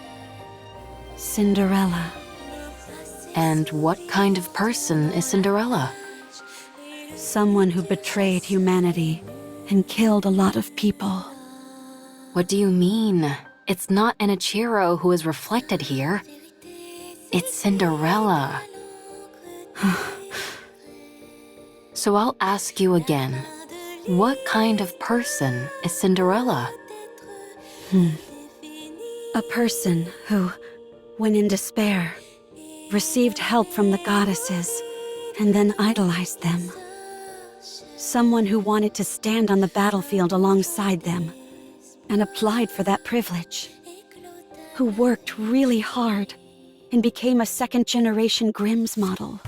Speaker 1: Cinderella.
Speaker 4: And what kind of person is Cinderella?
Speaker 1: Someone who betrayed humanity and killed a lot of people.
Speaker 4: What do you mean? It's not Enichiro who is reflected here. It's Cinderella. So I'll ask you again. What kind of person is Cinderella?
Speaker 1: A person who, when in despair, received help from the goddesses and then idolized them. Someone who wanted to stand on the battlefield alongside them and applied for that privilege. Who worked really hard and became a second-generation Grimm's model.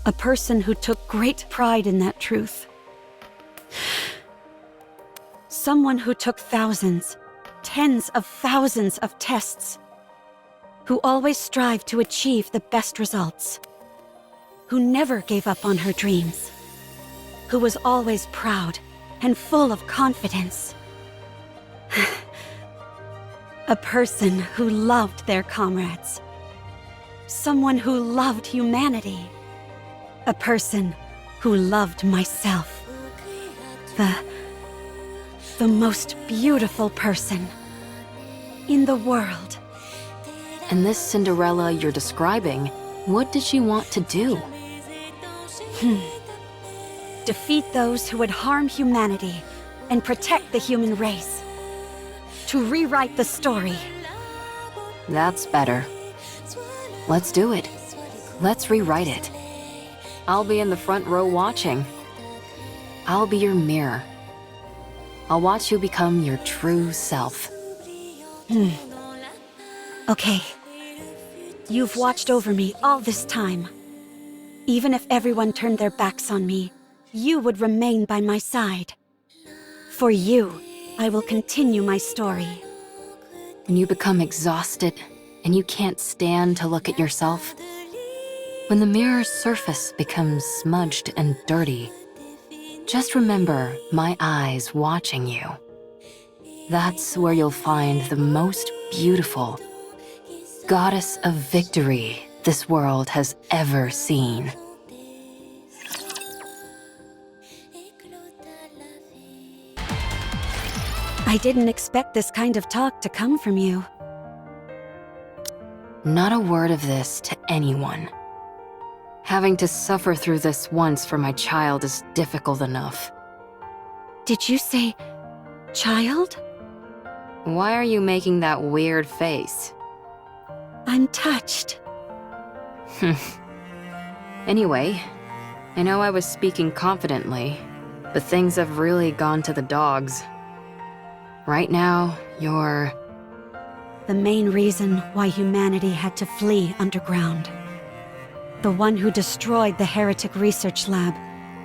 Speaker 1: A person who took great pride in that truth. Someone who took thousands, tens of thousands of tests. Who always strived to achieve the best results. Who never gave up on her dreams. Who was always proud and full of confidence. A person who loved their comrades. Someone who loved humanity. A person who loved myself. The most beautiful person in the world.
Speaker 4: And this Cinderella you're describing, what did she want to do?
Speaker 1: Defeat those who would harm humanity and protect the human race. To rewrite the story.
Speaker 4: That's better. Let's do it. Let's rewrite it. I'll be in the front row watching. I'll be your mirror. I'll watch you become your true self.
Speaker 1: Okay. You've watched over me all this time. Even if everyone turned their backs on me, you would remain by my side. For you, I will continue my story.
Speaker 4: When you become exhausted and you can't stand to look at yourself, when the mirror's surface becomes smudged and dirty, just remember my eyes watching you. That's where you'll find the most beautiful goddess of victory this world has ever seen.
Speaker 1: I didn't expect this kind of talk to come from you.
Speaker 4: Not a word of this to anyone. Having to suffer through this once for my child is difficult enough.
Speaker 1: Did you say child?
Speaker 4: Why are you making that weird face?
Speaker 1: I'm touched.
Speaker 4: Anyway, I know I was speaking confidently, but things have really gone to the dogs. Right now, you're...
Speaker 1: The main reason why humanity had to flee underground. The one who destroyed the heretic research lab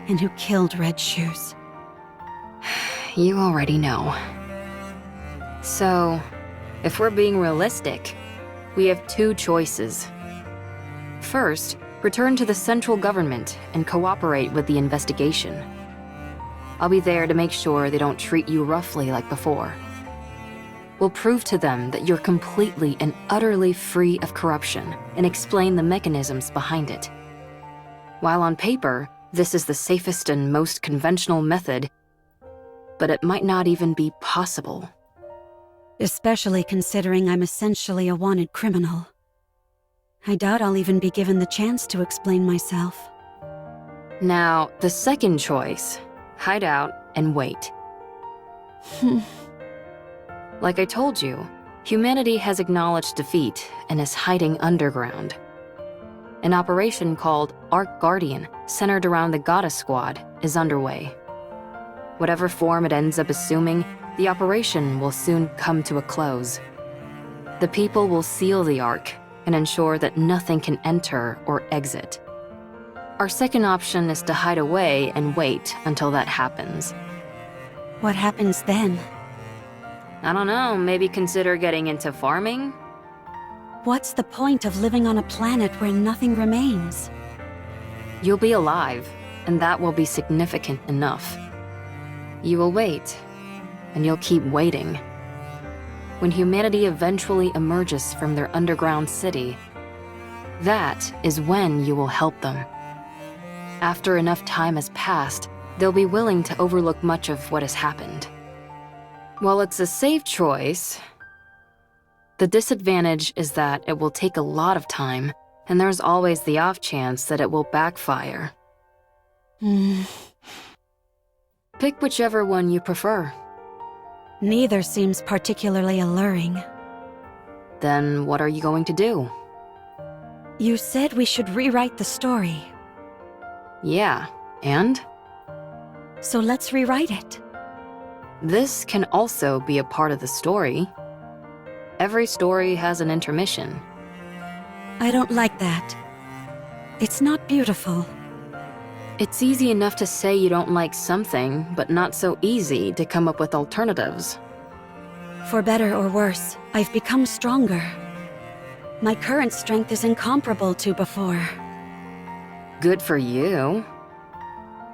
Speaker 1: and who killed Red Shoes.
Speaker 4: You already know. So, if we're being realistic, we have two choices. First, return to the central government and cooperate with the investigation. I'll be there to make sure they don't treat you roughly like before. We'll prove to them that you're completely and utterly free of corruption and explain the mechanisms behind it. While on paper, this is the safest and most conventional method, but it might not even be possible.
Speaker 1: Especially considering I'm essentially a wanted criminal. I doubt I'll even be given the chance to explain myself.
Speaker 4: Now, the second choice, hide out and wait. Like I told you, humanity has acknowledged defeat and is hiding underground. An operation called Ark Guardian, centered around the Goddess Squad, is underway. Whatever form it ends up assuming, the operation will soon come to a close. The people will seal the Ark and ensure that nothing can enter or exit. Our second option is to hide away and wait until that happens.
Speaker 1: What happens then?
Speaker 4: I don't know, maybe consider getting into farming?
Speaker 1: What's the point of living on a planet where nothing remains?
Speaker 4: You'll be alive, and that will be significant enough. You will wait, and you'll keep waiting. When humanity eventually emerges from their underground city, that is when you will help them. After enough time has passed, they'll be willing to overlook much of what has happened. While it's a safe choice, the disadvantage is that it will take a lot of time, and there's always the off chance that it will backfire. Pick whichever one you prefer.
Speaker 1: Neither seems particularly alluring.
Speaker 4: Then what are you going to do?
Speaker 1: You said we should rewrite the story.
Speaker 4: Yeah, and?
Speaker 1: So let's rewrite it.
Speaker 4: This can also be a part of the story. Every story has an intermission.
Speaker 1: I don't like that. It's not beautiful.
Speaker 4: It's easy enough to say you don't like something, but not so easy to come up with alternatives.
Speaker 1: For better or worse, I've become stronger. My current strength is incomparable to before.
Speaker 4: Good for you.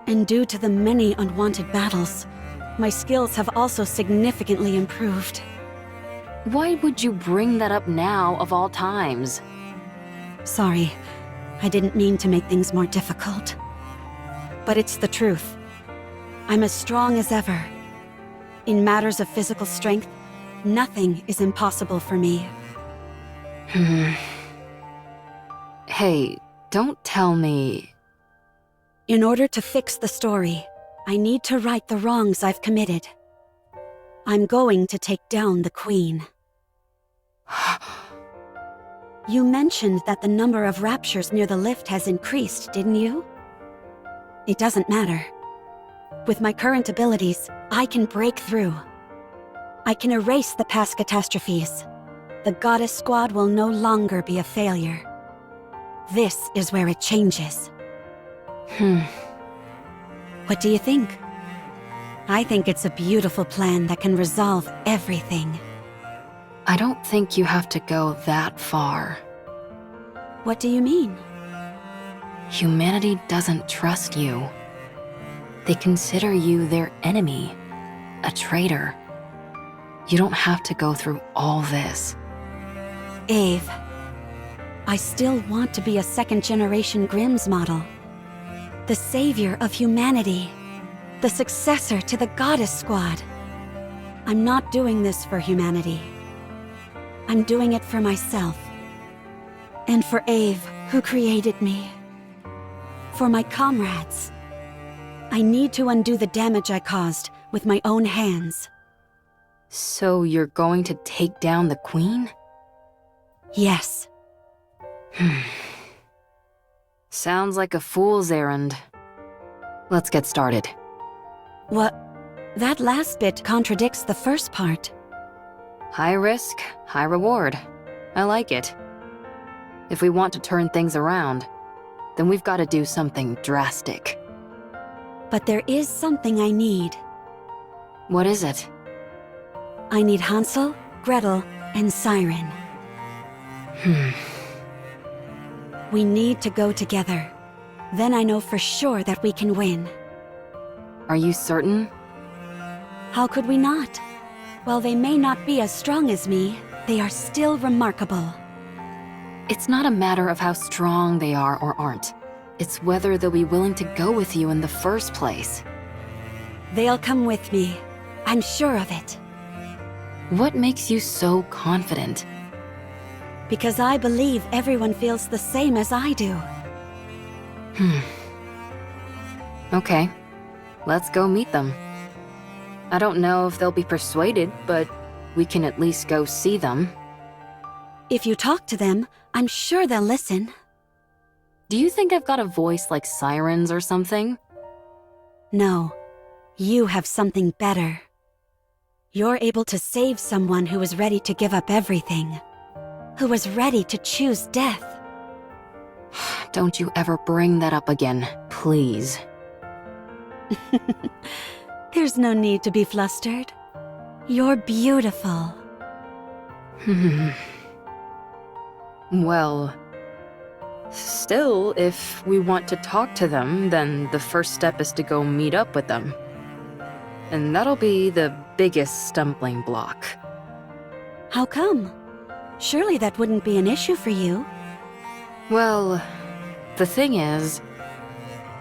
Speaker 1: And due to the many unwanted battles, my skills have also significantly improved.
Speaker 4: Why would you bring that up now of all times?
Speaker 1: Sorry, I didn't mean to make things more difficult. But it's the truth. I'm as strong as ever. In matters of physical strength, nothing is impossible for me.
Speaker 4: Hey, don't tell me...
Speaker 1: In order to fix the story, I need to right the wrongs I've committed. I'm going to take down the Queen. You mentioned that the number of raptures near the lift has increased, didn't you? It doesn't matter. With my current abilities, I can break through. I can erase the past catastrophes. The Goddess Squad will no longer be a failure. This is where it changes. What do you think? I think it's a beautiful plan that can resolve everything.
Speaker 4: I don't think you have to go that far.
Speaker 1: What do you mean?
Speaker 4: Humanity doesn't trust you. They consider you their enemy, a traitor. You don't have to go through all this.
Speaker 1: Ave, I still want to be a second-generation Grimm's model. The savior of humanity. The successor to the Goddess Squad. I'm not doing this for humanity. I'm doing it for myself. And for Ave, who created me. For my comrades. I need to undo the damage I caused with my own hands.
Speaker 4: So you're going to take down the Queen?
Speaker 1: Yes.
Speaker 4: Sounds like a fool's errand. Let's get started.
Speaker 1: What? That last bit contradicts the first part.
Speaker 4: High risk, high reward. I like it. If we want to turn things around, then we've got to do something drastic.
Speaker 1: But there is something I need.
Speaker 4: What is it?
Speaker 1: I need Hansel, Gretel, and Siren. We need to go together. Then I know for sure that we can win.
Speaker 4: Are you certain?
Speaker 1: How could we not? While they may not be as strong as me, they are still remarkable.
Speaker 4: It's not a matter of how strong they are or aren't. It's whether they'll be willing to go with you in the first place.
Speaker 1: They'll come with me. I'm sure of it.
Speaker 4: What makes you so confident?
Speaker 1: Because I believe everyone feels the same as I do.
Speaker 4: Okay, let's go meet them. I don't know if they'll be persuaded, but we can at least go see them.
Speaker 1: If you talk to them, I'm sure they'll listen.
Speaker 4: Do you think I've got a voice like sirens or something?
Speaker 1: No, you have something better. You're able to save someone who is ready to give up everything. Who was ready to choose death.
Speaker 4: Don't you ever bring that up again, please.
Speaker 1: There's no need to be flustered. You're beautiful.
Speaker 4: Well, still, if we want to talk to them, then the first step is to go meet up with them. And that'll be the biggest stumbling block.
Speaker 1: How come? Surely that wouldn't be an issue for you.
Speaker 4: Well, the thing is,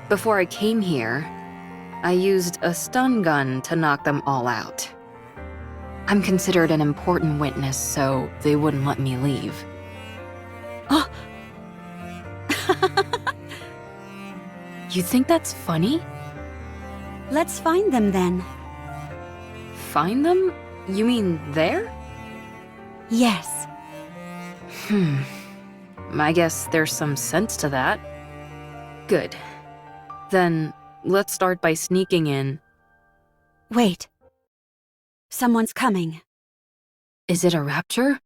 Speaker 4: before I came here, I used a stun gun to knock them all out. I'm considered an important witness, so they wouldn't let me leave.
Speaker 1: Oh!
Speaker 4: You think that's funny?
Speaker 1: Let's find them then.
Speaker 4: Find them? You mean there?
Speaker 1: Yes.
Speaker 4: I guess there's some sense to that. Good. Then, let's start by sneaking in.
Speaker 1: Wait. Someone's coming.
Speaker 4: Is it a rapture?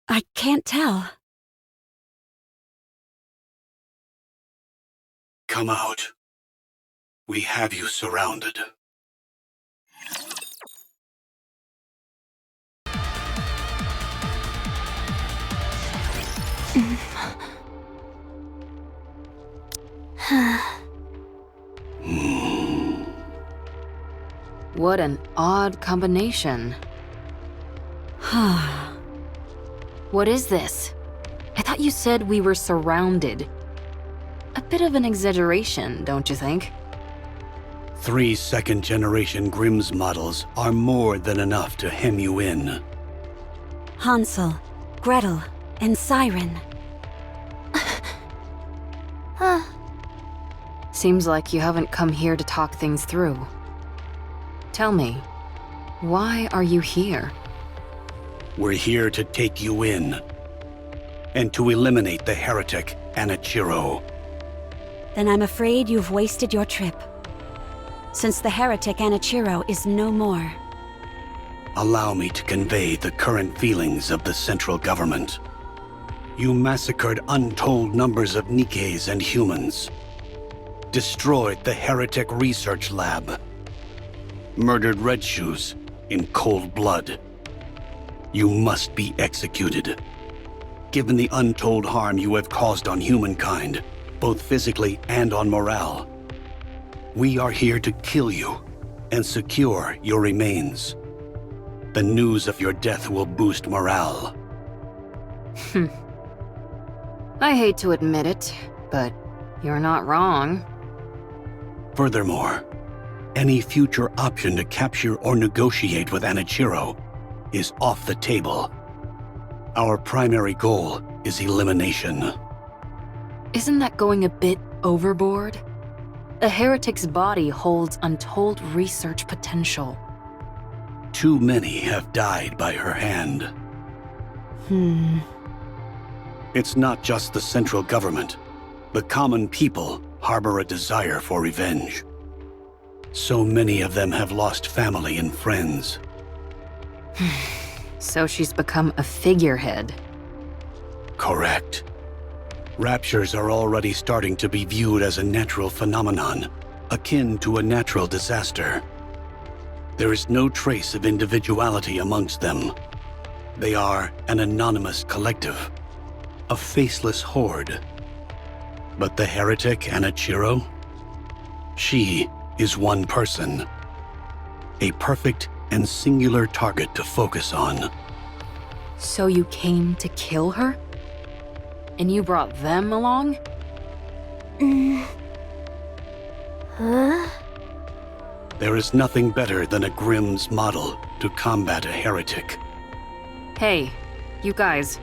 Speaker 1: I can't tell.
Speaker 12: Come out. We have you surrounded.
Speaker 4: What an odd combination. What is this? I thought you said we were surrounded. A bit of an exaggeration, don't you think?
Speaker 12: 3 second-generation Grimm's models are more than enough to hem you in.
Speaker 1: Hansel, Gretel, and Siren.
Speaker 4: Seems like you haven't come here to talk things through. Tell me, why are you here?
Speaker 12: We're here to take you in, and to eliminate the heretic Anichiro.
Speaker 1: Then I'm afraid you've wasted your trip. Since the heretic Anichiro is no more.
Speaker 12: Allow me to convey the current feelings of the central government. You massacred untold numbers of Nikkes and humans. Destroyed the heretic research lab. Murdered Red Shoes in cold blood. You must be executed. Given the untold harm you have caused on humankind, both physically and on morale, we are here to kill you and secure your remains. The news of your death will boost morale.
Speaker 4: I hate to admit it, but you're not wrong.
Speaker 12: Furthermore, any future option to capture or negotiate with Anichiro is off the table. Our primary goal is elimination.
Speaker 4: Isn't that going a bit overboard? A heretic's body holds untold research potential.
Speaker 12: Too many have died by her hand. It's not just the central government. The common people harbor a desire for revenge. So many of them have lost family and friends.
Speaker 4: So she's become a figurehead.
Speaker 12: Correct. Raptures are already starting to be viewed as a natural phenomenon, akin to a natural disaster. There is no trace of individuality amongst them. They are an anonymous collective, a faceless horde. But the heretic Anichiro? She is one person. A perfect and singular target to focus on.
Speaker 4: So you came to kill her? And you brought them along?
Speaker 5: Huh?
Speaker 12: There is nothing better than a Grimm's model to combat a heretic.
Speaker 4: Hey, you guys.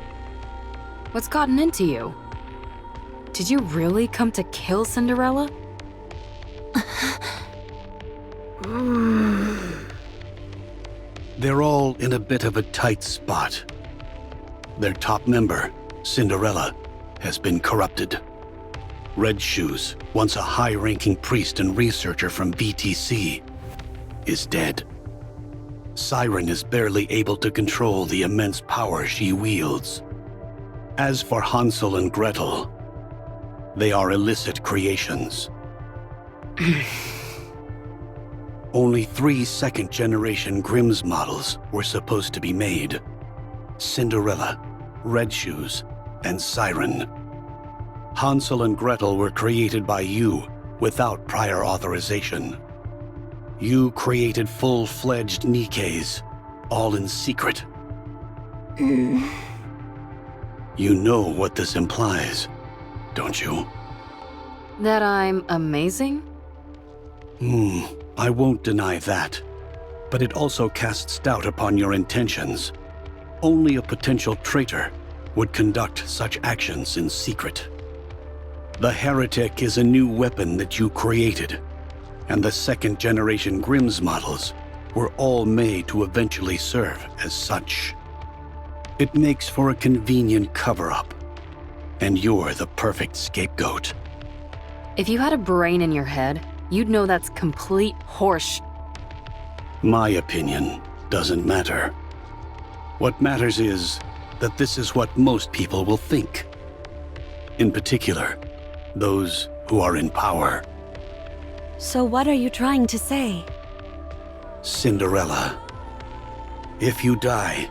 Speaker 4: What's gotten into you? Did you really come to kill Cinderella?
Speaker 12: They're all in a bit of a tight spot. Their top member, Cinderella, has been corrupted. Red Shoes, once a high-ranking priest and researcher from VTC, is dead. Siren is barely able to control the immense power she wields. As for Hansel and Gretel, they are illicit creations. Only 3 second-generation Grimm's models were supposed to be made. Cinderella, Red Shoes, and Siren. Hansel and Gretel were created by you without prior authorization. You created full-fledged Nikkes, all in secret. You know what this implies, don't you?
Speaker 4: That I'm amazing?
Speaker 12: I won't deny that. But it also casts doubt upon your intentions. Only a potential traitor would conduct such actions in secret. The heretic is a new weapon that you created, and the second-generation Grimm's models were all made to eventually serve as such. It makes for a convenient cover-up, and you're the perfect scapegoat.
Speaker 4: If you had a brain in your head, you'd know that's complete horse.
Speaker 12: My opinion doesn't matter. What matters is that this is what most people will think. In particular, those who are in power.
Speaker 1: So what are you trying to say?
Speaker 12: Cinderella. If you die,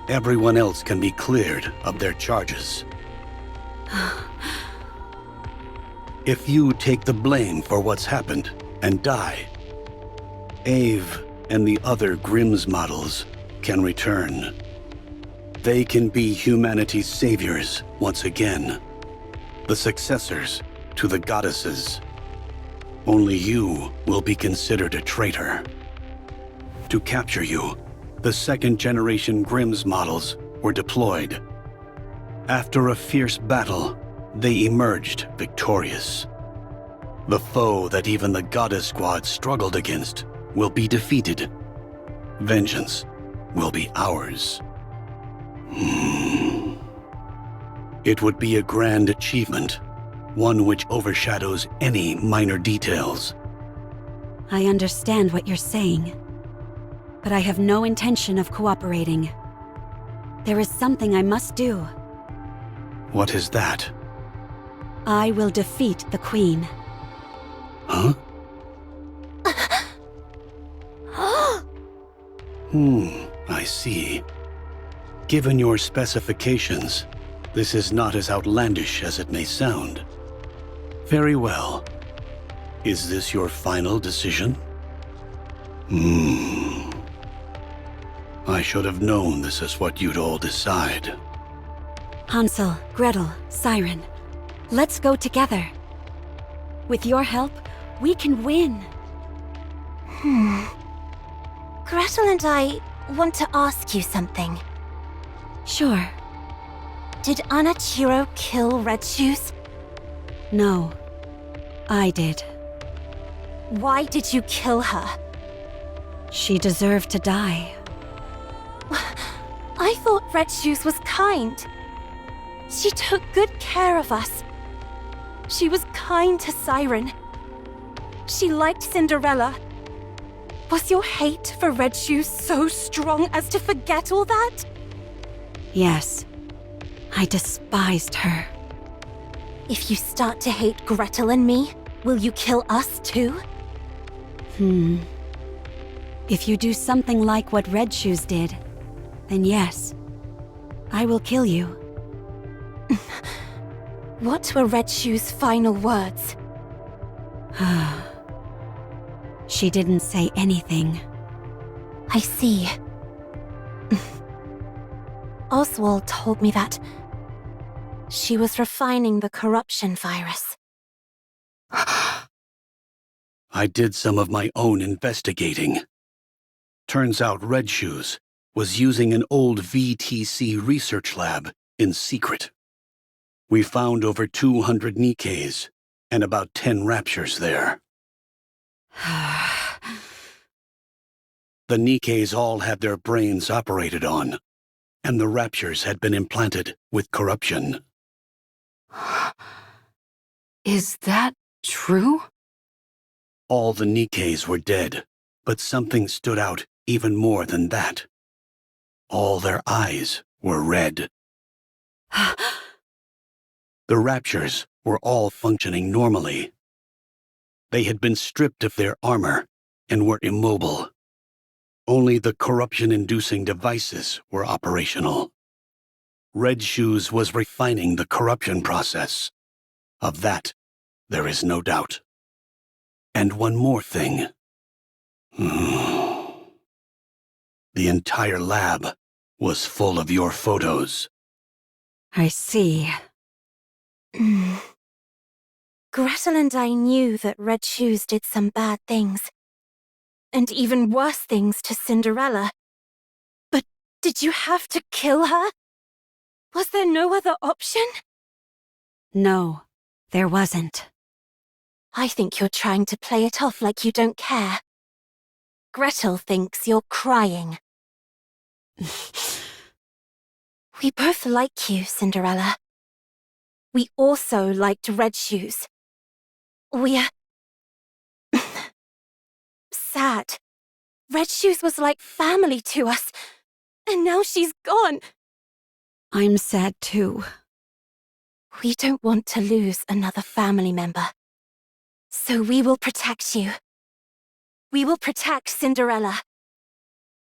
Speaker 12: everyone else can be cleared of their charges. If you take the blame for what's happened and die, Ave and the other Grimm's models can return. They can be humanity's saviors once again, the successors to the goddesses. only you will be considered a traitor. To capture you, the second-generation Grimm's models were deployed. After a fierce battle, they emerged victorious. The foe that even the Goddess Squad struggled against will be defeated. Vengeance will be ours. It would be a grand achievement, one which overshadows any minor details.
Speaker 1: I understand what you're saying, but I have no intention of cooperating. There is something I must do.
Speaker 12: What is that?
Speaker 1: I will defeat the Queen.
Speaker 12: Huh? I see. Given your specifications, this is not as outlandish as it may sound. Very well. Is this your final decision? I should have known this is what you'd all decide.
Speaker 1: Hansel, Gretel, Siren, let's go together. With your help, we can win.
Speaker 10: Gretel and I want to ask you something.
Speaker 1: Sure.
Speaker 10: Did Anachiro kill Red Shoes?
Speaker 1: No, I did.
Speaker 10: Why did you kill her?
Speaker 1: She deserved to die.
Speaker 10: I thought Red Shoes was kind. She took good care of us. She was kind to Siren. She liked Cinderella. Was your hate for Red Shoes so strong as to forget all that?
Speaker 1: Yes, I despised her.
Speaker 10: If you start to hate Gretel and me, will you kill us too?
Speaker 1: If you do something like what Red Shoes did, then yes, I will kill you.
Speaker 10: What were Red Shoes' final words?
Speaker 1: She didn't say anything.
Speaker 10: I see. Oswald told me that she was refining the corruption virus.
Speaker 12: I did some of my own investigating. Turns out Red Shoes was using an old VTC research lab in secret. We found over 200 Nikkes and about 10 raptures there. The Nikkes all had their brains operated on, and the raptures had been implanted with corruption.
Speaker 4: Is that true?
Speaker 12: All the Nikkes were dead, but something stood out even more than that. All their eyes were red. The raptures were all functioning normally. They had been stripped of their armor and were immobile. Only the corruption-inducing devices were operational. Red Shoes was refining the corruption process. Of that, there is no doubt. And one more thing. The entire lab was full of your photos.
Speaker 1: I see.
Speaker 10: Gretel and I knew that Red Shoes did some bad things. And even worse things to Cinderella. But did you have to kill her? Was there no other option?
Speaker 1: No, there wasn't.
Speaker 10: I think you're trying to play it off like you don't care. Gretel thinks you're crying. We both like you, Cinderella. We also liked Red Shoes. We're sad. Red Shoes was like family to us, and now she's gone.
Speaker 1: I'm sad too.
Speaker 10: We don't want to lose another family member. So we will protect you. We will protect Cinderella.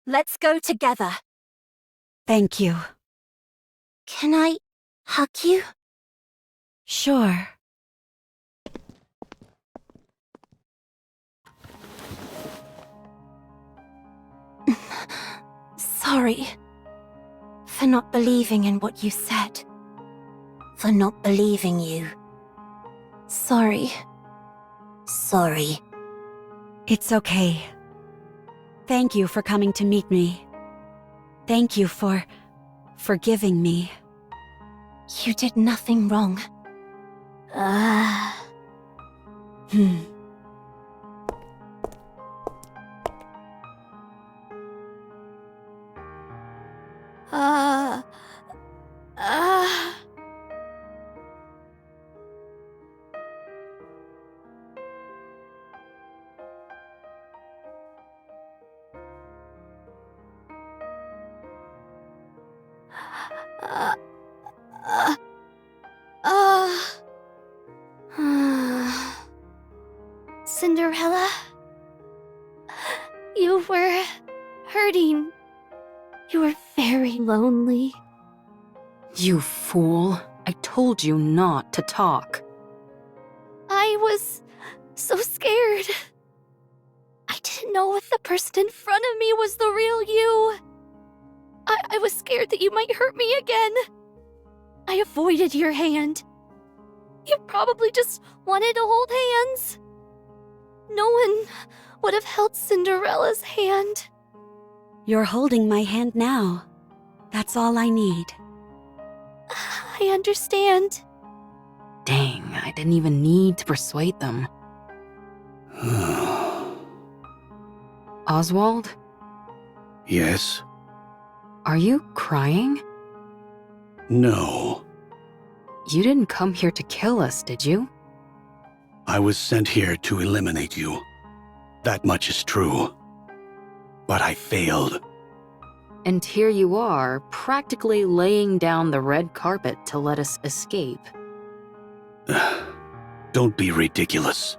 Speaker 10: Let's go together.
Speaker 1: Thank you.
Speaker 10: Can I hug you?
Speaker 1: Sure.
Speaker 10: Sorry for not believing in what you said. For not believing you. Sorry. sorry.
Speaker 1: It's okay. Thank you for coming to meet me. Thank you for forgiving me.
Speaker 10: You did nothing wrong.
Speaker 1: Hmm.
Speaker 7: Cinderella? You were hurting. You were very lonely.
Speaker 4: You fool. I told you not to talk.
Speaker 7: I was so scared. I didn't know if the person in front of me was the real you. I was scared that you might hurt me again. I avoided your hand. You probably just wanted to hold hands. No one would have held Cinderella's hand.
Speaker 1: You're holding my hand now. That's all I need.
Speaker 7: I understand.
Speaker 4: Dang, I didn't even need to persuade them. Oswald?
Speaker 12: Yes?
Speaker 4: Are you crying?
Speaker 12: No.
Speaker 4: You didn't come here to kill us, did you?
Speaker 12: I was sent here to eliminate you. That much is true. But I failed.
Speaker 4: And here you are, practically laying down the red carpet to let us escape.
Speaker 12: Don't be ridiculous.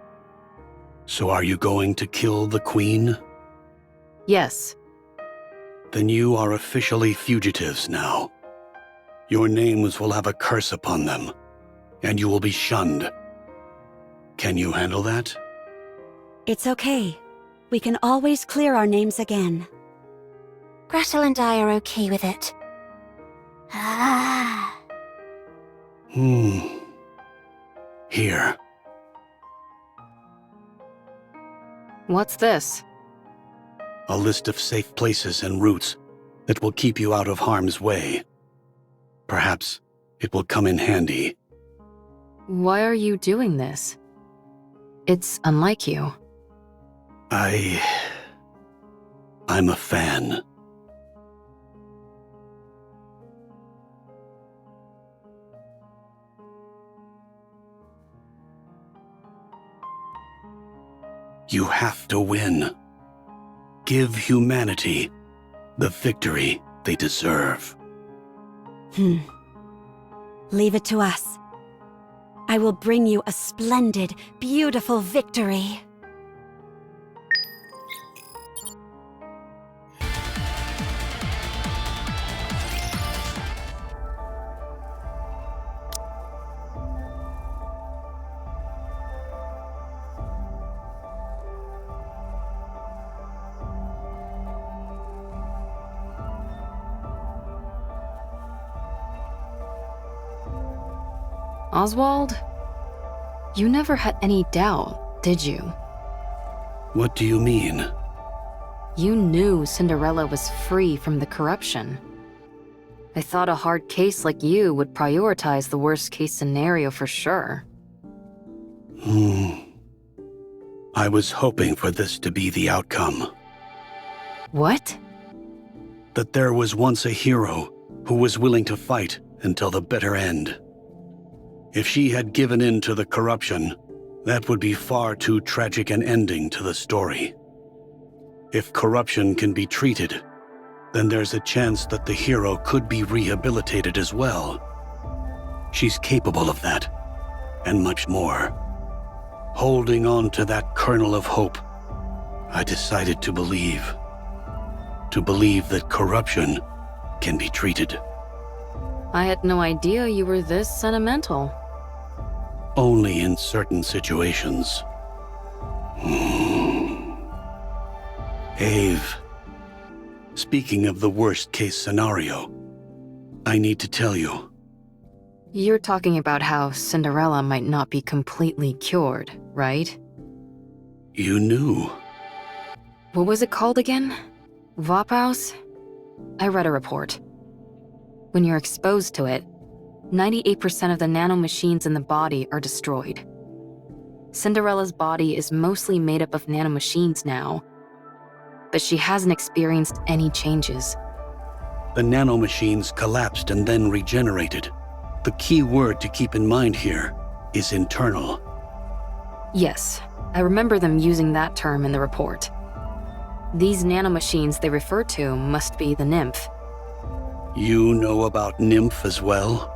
Speaker 12: So are you going to kill the Queen?
Speaker 4: Yes.
Speaker 12: Then you are officially fugitives now. Your names will have a curse upon them, and you will be shunned. Can you handle that?
Speaker 1: It's okay. We can always clear our names again.
Speaker 10: Gretel and I are okay with it.
Speaker 12: Here.
Speaker 4: What's this?
Speaker 12: A list of safe places and routes that will keep you out of harm's way. Perhaps it will come in handy.
Speaker 4: Why are you doing this? It's unlike you.
Speaker 12: I'm a fan. You have to win. Give humanity the victory they deserve.
Speaker 1: Leave it to us. I will bring you a splendid, beautiful victory.
Speaker 4: Oswald? You never had any doubt, did you?
Speaker 12: What do you mean?
Speaker 4: You knew Cinderella was free from the corruption. I thought a hard case like you would prioritize the worst case scenario for sure.
Speaker 12: I was hoping for this to be the outcome.
Speaker 4: What?
Speaker 12: That there was once a hero who was willing to fight until the bitter end. If she had given in to the corruption, that would be far too tragic an ending to the story. If corruption can be treated, then there's a chance that the hero could be rehabilitated as well. She's capable of that, and much more. Holding on to that kernel of hope, I decided to believe. To believe that corruption can be treated.
Speaker 4: I had no idea you were this sentimental.
Speaker 12: Only in certain situations. Ave, speaking of the worst case scenario, I need to tell you.
Speaker 4: You're talking about how Cinderella might not be completely cured, right?
Speaker 12: You knew.
Speaker 4: What was it called again? Vophouse? I read a report. When you're exposed to it, 98% of the nanomachines in the body are destroyed. Cinderella's body is mostly made up of nanomachines now, but she hasn't experienced any changes.
Speaker 12: The nanomachines collapsed and then regenerated. The key word to keep in mind here is internal.
Speaker 4: Yes, I remember them using that term in the report. These nanomachines they refer to must be the nymph.
Speaker 12: You know about Nymph as well?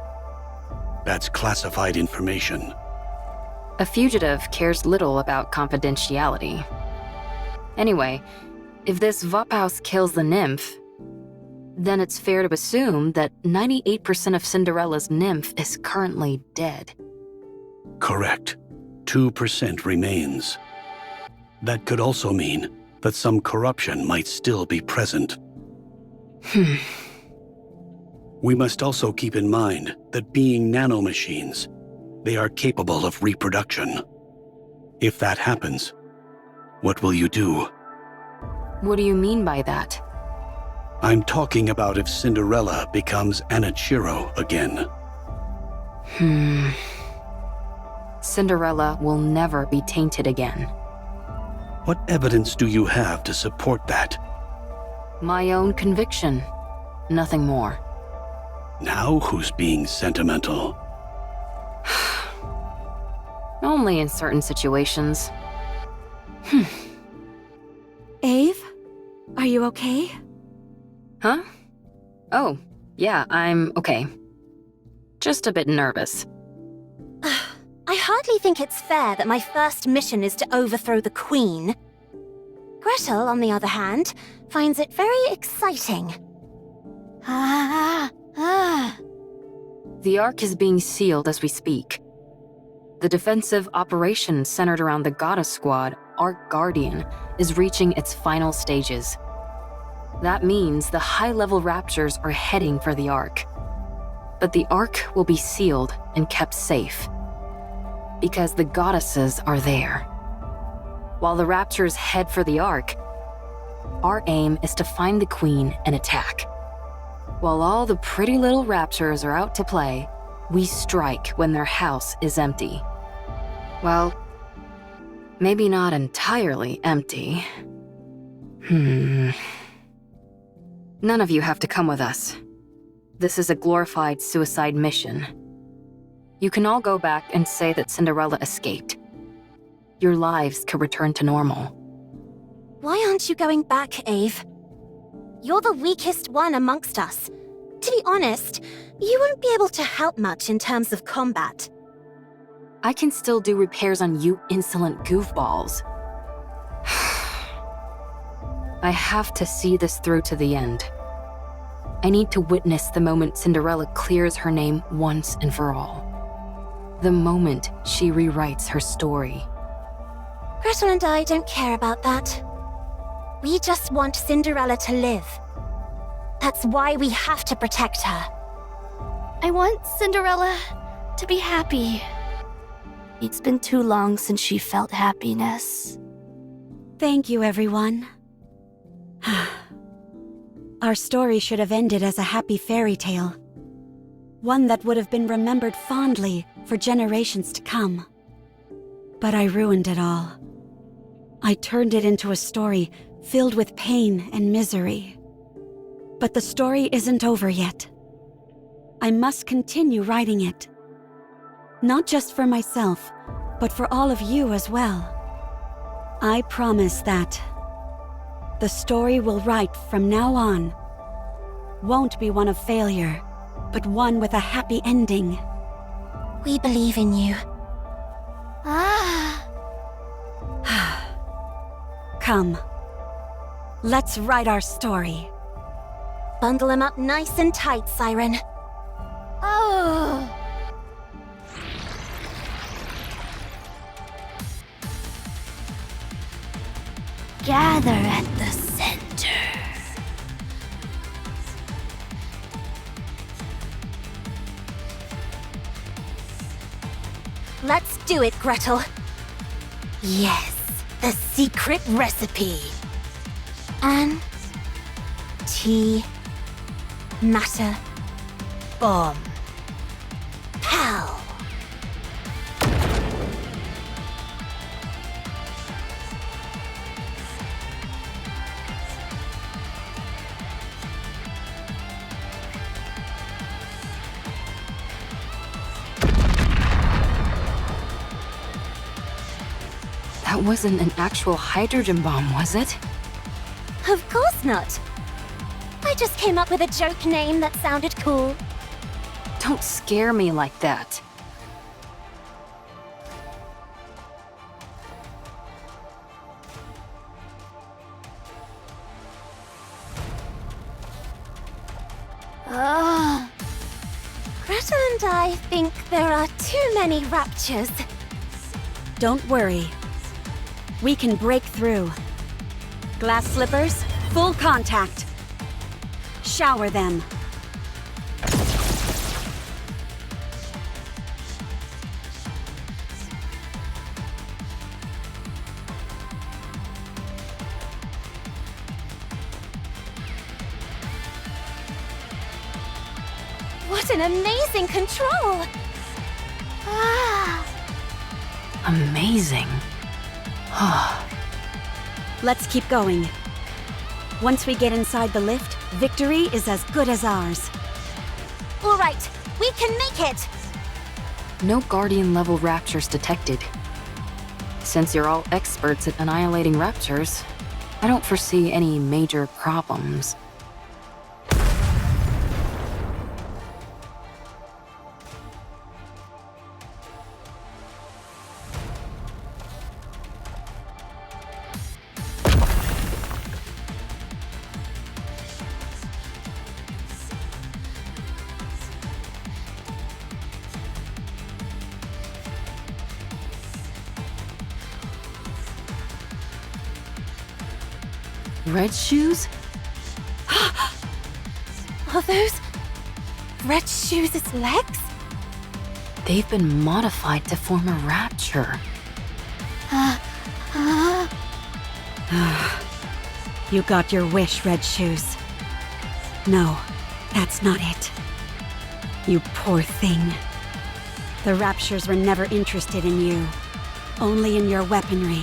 Speaker 12: That's classified information.
Speaker 4: A fugitive cares little about confidentiality. Anyway, if this Vophouse kills the nymph, then it's fair to assume that 98% of Cinderella's nymph is currently dead.
Speaker 12: Correct. 2% remains. That could also mean that some corruption might still be present. We must also keep in mind that being nanomachines, they are capable of reproduction. If that happens, what will you do?
Speaker 4: What do you mean by that?
Speaker 12: I'm talking about if Cinderella becomes Anichiro again.
Speaker 4: Cinderella will never be tainted again.
Speaker 12: What evidence do you have to support that?
Speaker 4: My own conviction. Nothing more.
Speaker 12: Now who's being sentimental?
Speaker 4: Only in certain situations.
Speaker 1: Ave? Are you okay?
Speaker 4: Huh? Oh, yeah, I'm okay. Just a bit nervous.
Speaker 10: I hardly think it's fair that my first mission is to overthrow the Queen. Gretel, on the other hand, finds it very exciting.
Speaker 4: The Ark is being sealed as we speak. The defensive operation centered around the Goddess Squad, Ark Guardian, is reaching its final stages. That means the high-level Raptors are heading for the Ark. But the Ark will be sealed and kept safe, because the goddesses are there. While the Raptors head for the Ark, our aim is to find the Queen and attack. While all the pretty little Raptors are out to play, we strike when their house is empty. Well, maybe not entirely empty. None of you have to come with us. This is a glorified suicide mission. You can all go back and say that Cinderella escaped. Your lives could return to normal.
Speaker 10: Why aren't you going back, Ave? You're the weakest one amongst us. To be honest, you won't be able to help much in terms of combat.
Speaker 4: I can still do repairs on you insolent goofballs. I have to see this through to the end. I need to witness the moment Cinderella clears her name once and for all. The moment she rewrites her story.
Speaker 10: Gretel and I don't care about that. We just want Cinderella to live. That's why we have to protect her.
Speaker 7: I want Cinderella to be happy. It's been too long since she felt happiness.
Speaker 1: Thank you, everyone. Our story should have ended as a happy fairy tale. One that would have been remembered fondly for generations to come. But I ruined it all. I turned it into a story filled with pain and misery. But the story isn't over yet. I must continue writing it. Not just for myself, but for all of you as well. I promise that the story we'll write from now on won't be one of failure, but one with a happy ending.
Speaker 10: We believe in you.
Speaker 1: Come. Let's write our story.
Speaker 10: Bundle him up nice and tight, Siren. Oh!
Speaker 7: Gather at the center.
Speaker 10: Let's do it, Gretel. Yes. The secret recipe. Matter bomb. Pow.
Speaker 4: That wasn't an actual hydrogen bomb, was it?
Speaker 10: Of course not. I just came up with a joke name that sounded cool.
Speaker 4: Don't scare me like that.
Speaker 10: Gretel and I think there are too many raptures.
Speaker 1: Don't worry. We can break through. Glass slippers, full contact. Shower them.
Speaker 10: What an amazing control!
Speaker 4: Amazing.
Speaker 1: Let's keep going. Once we get inside the lift, victory is as good as ours.
Speaker 10: All right, we can make it!
Speaker 4: No Guardian-level raptures detected. Since you're all experts at annihilating raptures, I don't foresee any major problems. Red shoes?
Speaker 10: Are those Red Shoes' legs?
Speaker 4: They've been modified to form a rapture.
Speaker 1: You got your wish, Red Shoes. No, that's not it. You poor thing. The Raptures were never interested in you, only in your weaponry.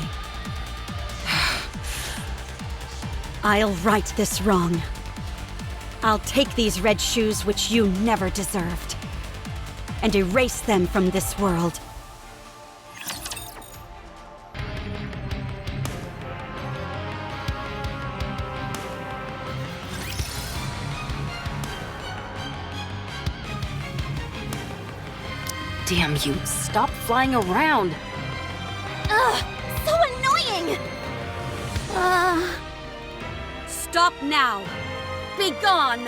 Speaker 1: I'll right this wrong. I'll take these red shoes which you never deserved, and erase them from this world.
Speaker 4: Damn you, stop flying around!
Speaker 10: Ugh, so annoying!
Speaker 1: Stop now! Be gone!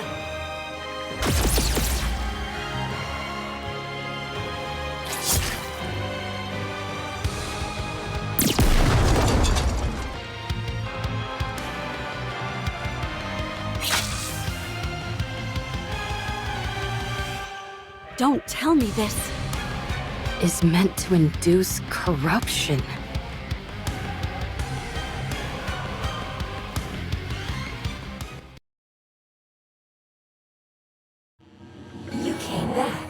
Speaker 1: Don't tell me this
Speaker 4: is meant to induce corruption.
Speaker 13: You came back.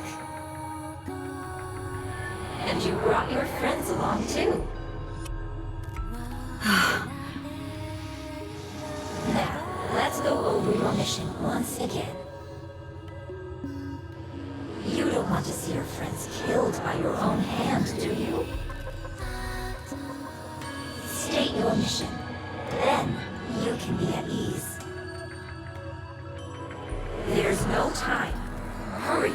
Speaker 13: And you brought your friends along too. Now, let's go over your mission once again. You don't want to see your friends killed by your own hand, do you? State your mission. Then, you can be at ease. There's no time. Hurry!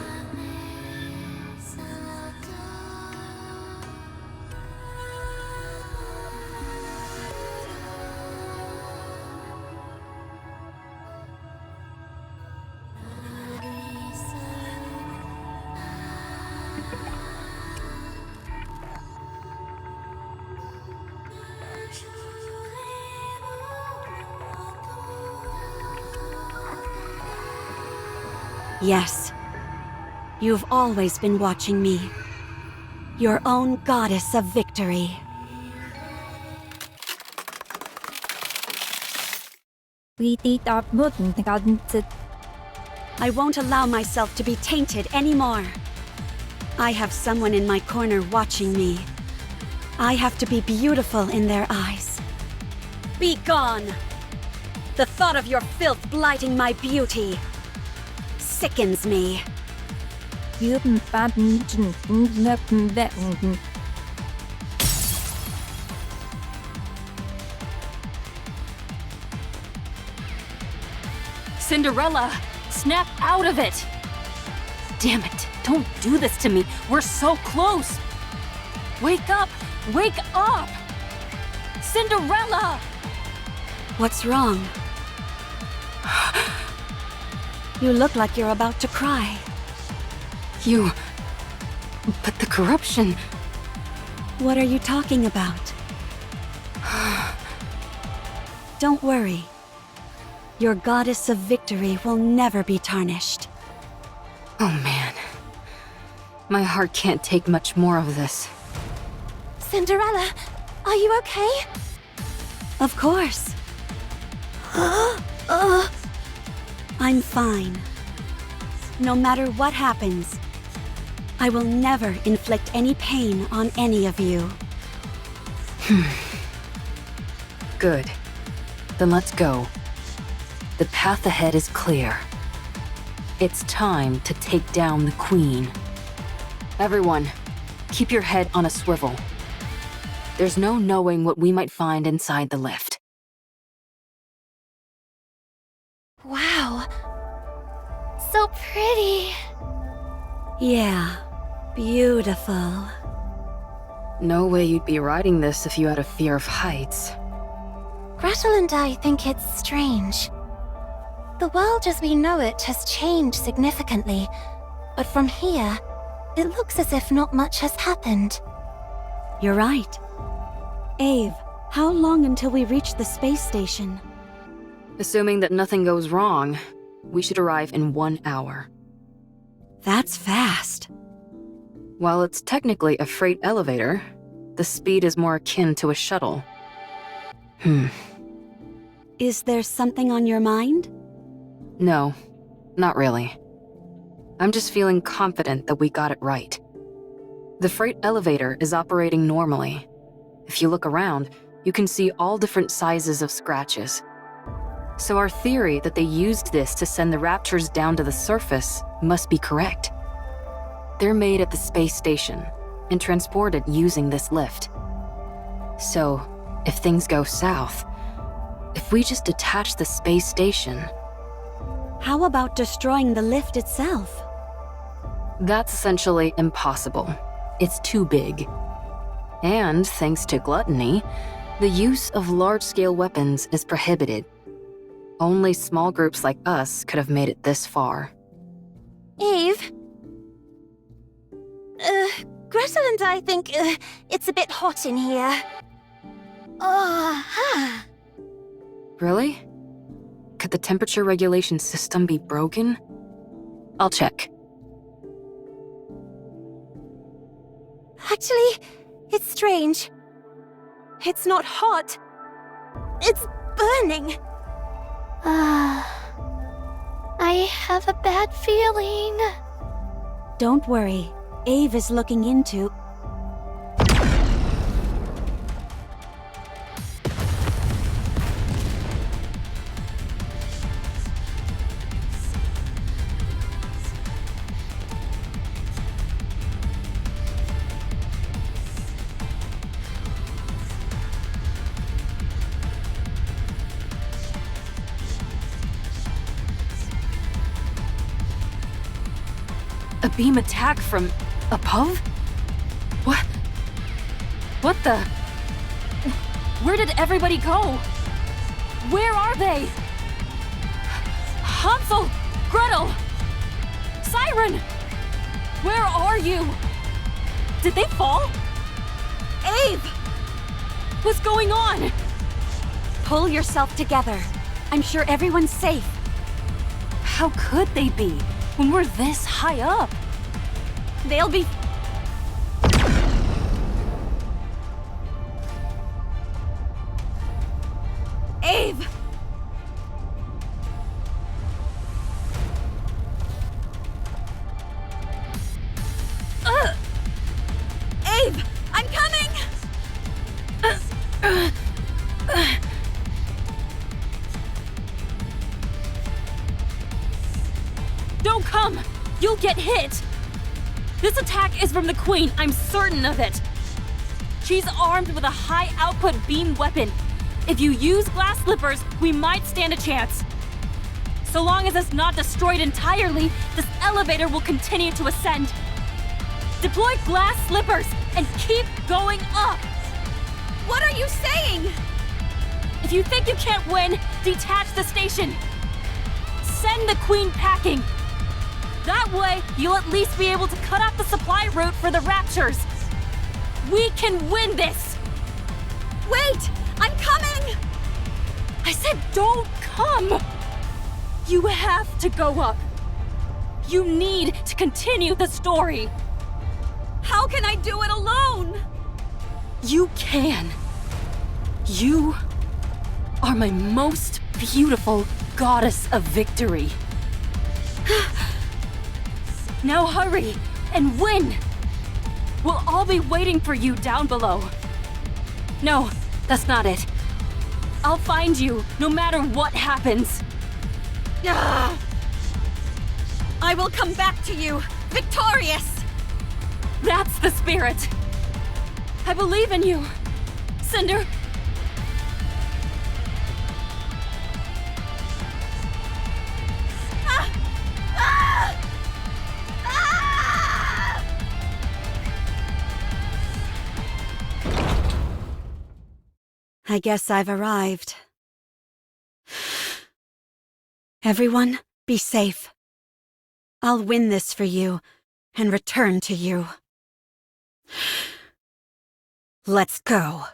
Speaker 1: Yes. You've always been watching me. Your own goddess of victory. I won't allow myself to be tainted anymore. I have someone in my corner watching me. I have to be beautiful in their eyes. Be gone! The thought of your filth blighting my beauty sickens me.
Speaker 4: Cinderella, snap out of it! Damn it, don't do this to me. We're so close. Wake up! Wake up! Cinderella!
Speaker 1: What's wrong? You look like you're about to cry.
Speaker 4: But the corruption...
Speaker 1: What are you talking about? Don't worry. Your goddess of victory will never be tarnished.
Speaker 4: Oh man. My heart can't take much more of this.
Speaker 10: Cinderella, are you okay?
Speaker 1: Of course. I'm fine. No matter what happens, I will never inflict any pain on any of you.
Speaker 4: Good. Then let's go. The path ahead is clear. It's time to take down the Queen. Everyone, keep your head on a swivel. There's no knowing what we might find inside the lift.
Speaker 10: Wow. So pretty.
Speaker 1: Yeah, beautiful.
Speaker 4: No way you'd be riding this if you had a fear of heights.
Speaker 10: Gretel and I think it's strange. The world as we know it has changed significantly, but from here, it looks as if not much has happened.
Speaker 1: You're right. Ave, how long until we reach the space station?
Speaker 4: Assuming that nothing goes wrong, we should arrive in 1 hour.
Speaker 1: That's fast.
Speaker 4: While it's technically a freight elevator, the speed is more akin to a shuttle.
Speaker 1: Is there something on your mind?
Speaker 4: No, not really. I'm just feeling confident that we got it right. The freight elevator is operating normally. If you look around, you can see all different sizes of scratches. So our theory that they used this to send the Raptors down to the surface must be correct. They're made at the space station and transported using this lift. So, if things go south, if we just detach the space station...
Speaker 1: How about destroying the lift itself?
Speaker 4: That's essentially impossible. It's too big. And, thanks to gluttony, the use of large-scale weapons is prohibited. Only small groups like us could have made it this far.
Speaker 10: Eve? Gretel and I think, it's a bit hot in here.
Speaker 4: Really? Could the temperature regulation system be broken? I'll check.
Speaker 10: Actually, it's strange. It's not hot. It's burning.
Speaker 7: I have a bad feeling.
Speaker 1: Don't worry. Ave is looking into...
Speaker 4: A beam attack from above? What? What the? Where did everybody go? Where are they? Hansel! Gretel! Siren! Where are you? Did they fall? Abe! What's going on?
Speaker 1: Pull yourself together. I'm sure everyone's safe.
Speaker 4: How could they be when we're this high up?
Speaker 1: They'll be... Ave!
Speaker 4: Don't come! You'll get hit! This attack is from the Queen, I'm certain of it. She's armed with a high-output beam weapon. If you use glass slippers, we might stand a chance. So long as it's not destroyed entirely, this elevator will continue to ascend. Deploy glass slippers and keep going up!
Speaker 1: What are you saying?
Speaker 4: If you think you can't win, detach the station. Send the Queen packing. That way, you'll at least be able to cut off the supply route for the Raptures. We can win this!
Speaker 1: Wait! I'm coming!
Speaker 4: I said don't come! You have to go up. You need to continue the story.
Speaker 1: How can I do it alone?
Speaker 4: You can. You are my most beautiful goddess of victory. Now hurry and win! We'll all be waiting for you down below. No, that's not it. I'll find you no matter what happens.
Speaker 1: Ah! I will come back to you, victorious!
Speaker 4: That's the spirit. I believe in you, Cinder.
Speaker 1: I guess I've arrived. Everyone, be safe. I'll win this for you and return to you. Let's go.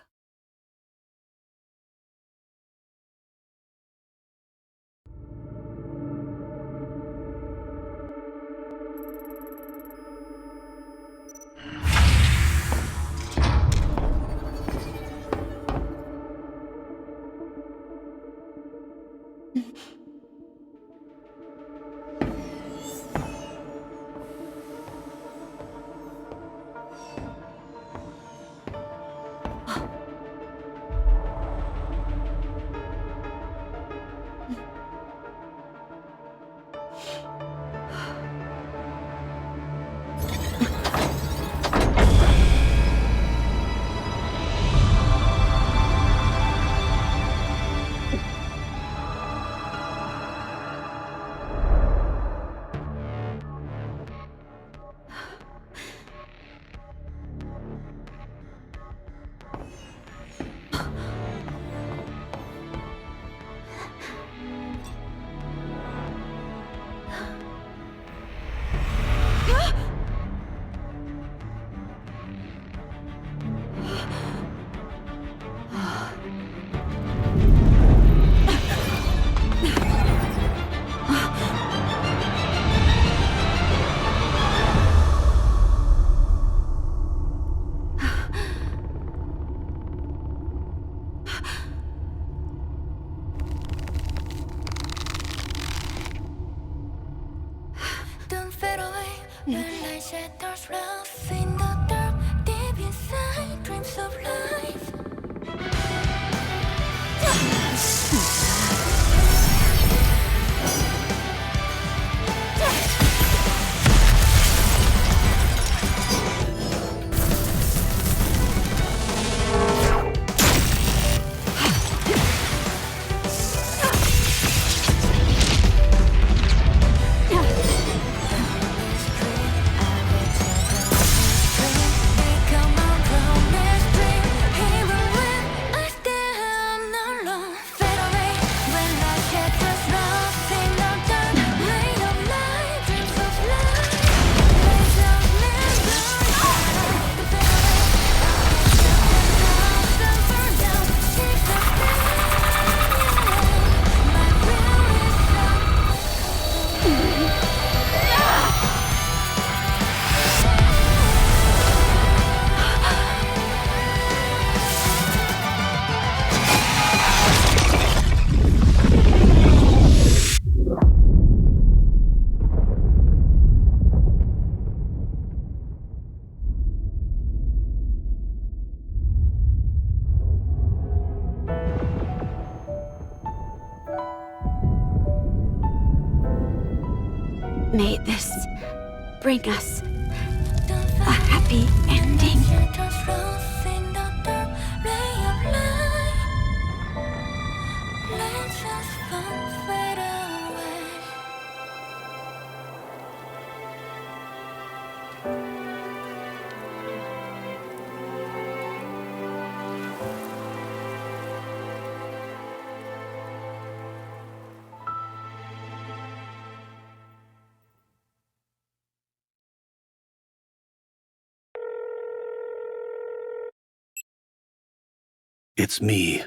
Speaker 14: There's love in the dark, deep inside, dreams of life.
Speaker 1: May this bring us a happy ending.
Speaker 14: Just lost in the dark ray of light. Let's just fade away.
Speaker 12: It's me.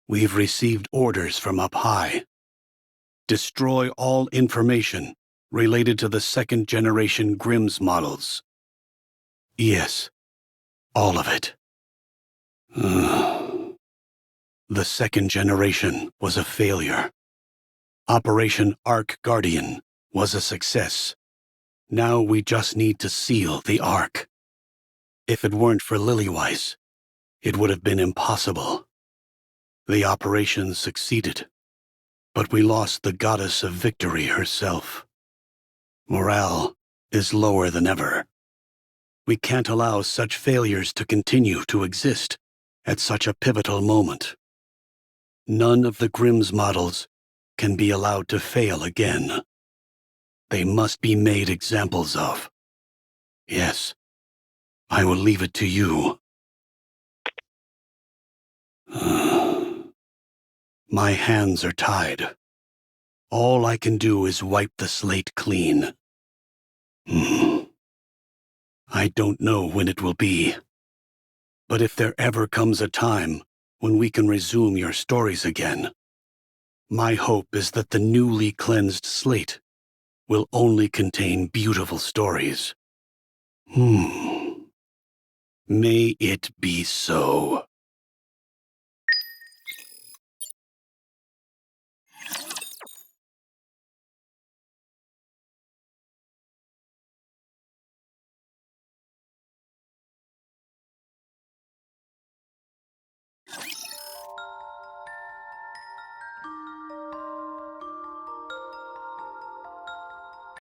Speaker 12: We've received orders from up high. Destroy all information related to the second-generation Grimm's models. Yes, all of it. The second generation was a failure. Operation Ark Guardian was a success. Now we just need to seal the Ark. If it weren't for Lilyweiss, it would have been impossible. The operation succeeded, but we lost the goddess of victory herself. Morale is lower than ever. We can't allow such failures to continue to exist at such a pivotal moment. None of the Grimm's models can be allowed to fail again. They must be made examples of. Yes, I will leave it to you. My hands are tied. All I can do is wipe the slate clean. I don't know when it will be. But if there ever comes a time when we can resume your stories again, my hope is that the newly cleansed slate will only contain beautiful stories. May it be so.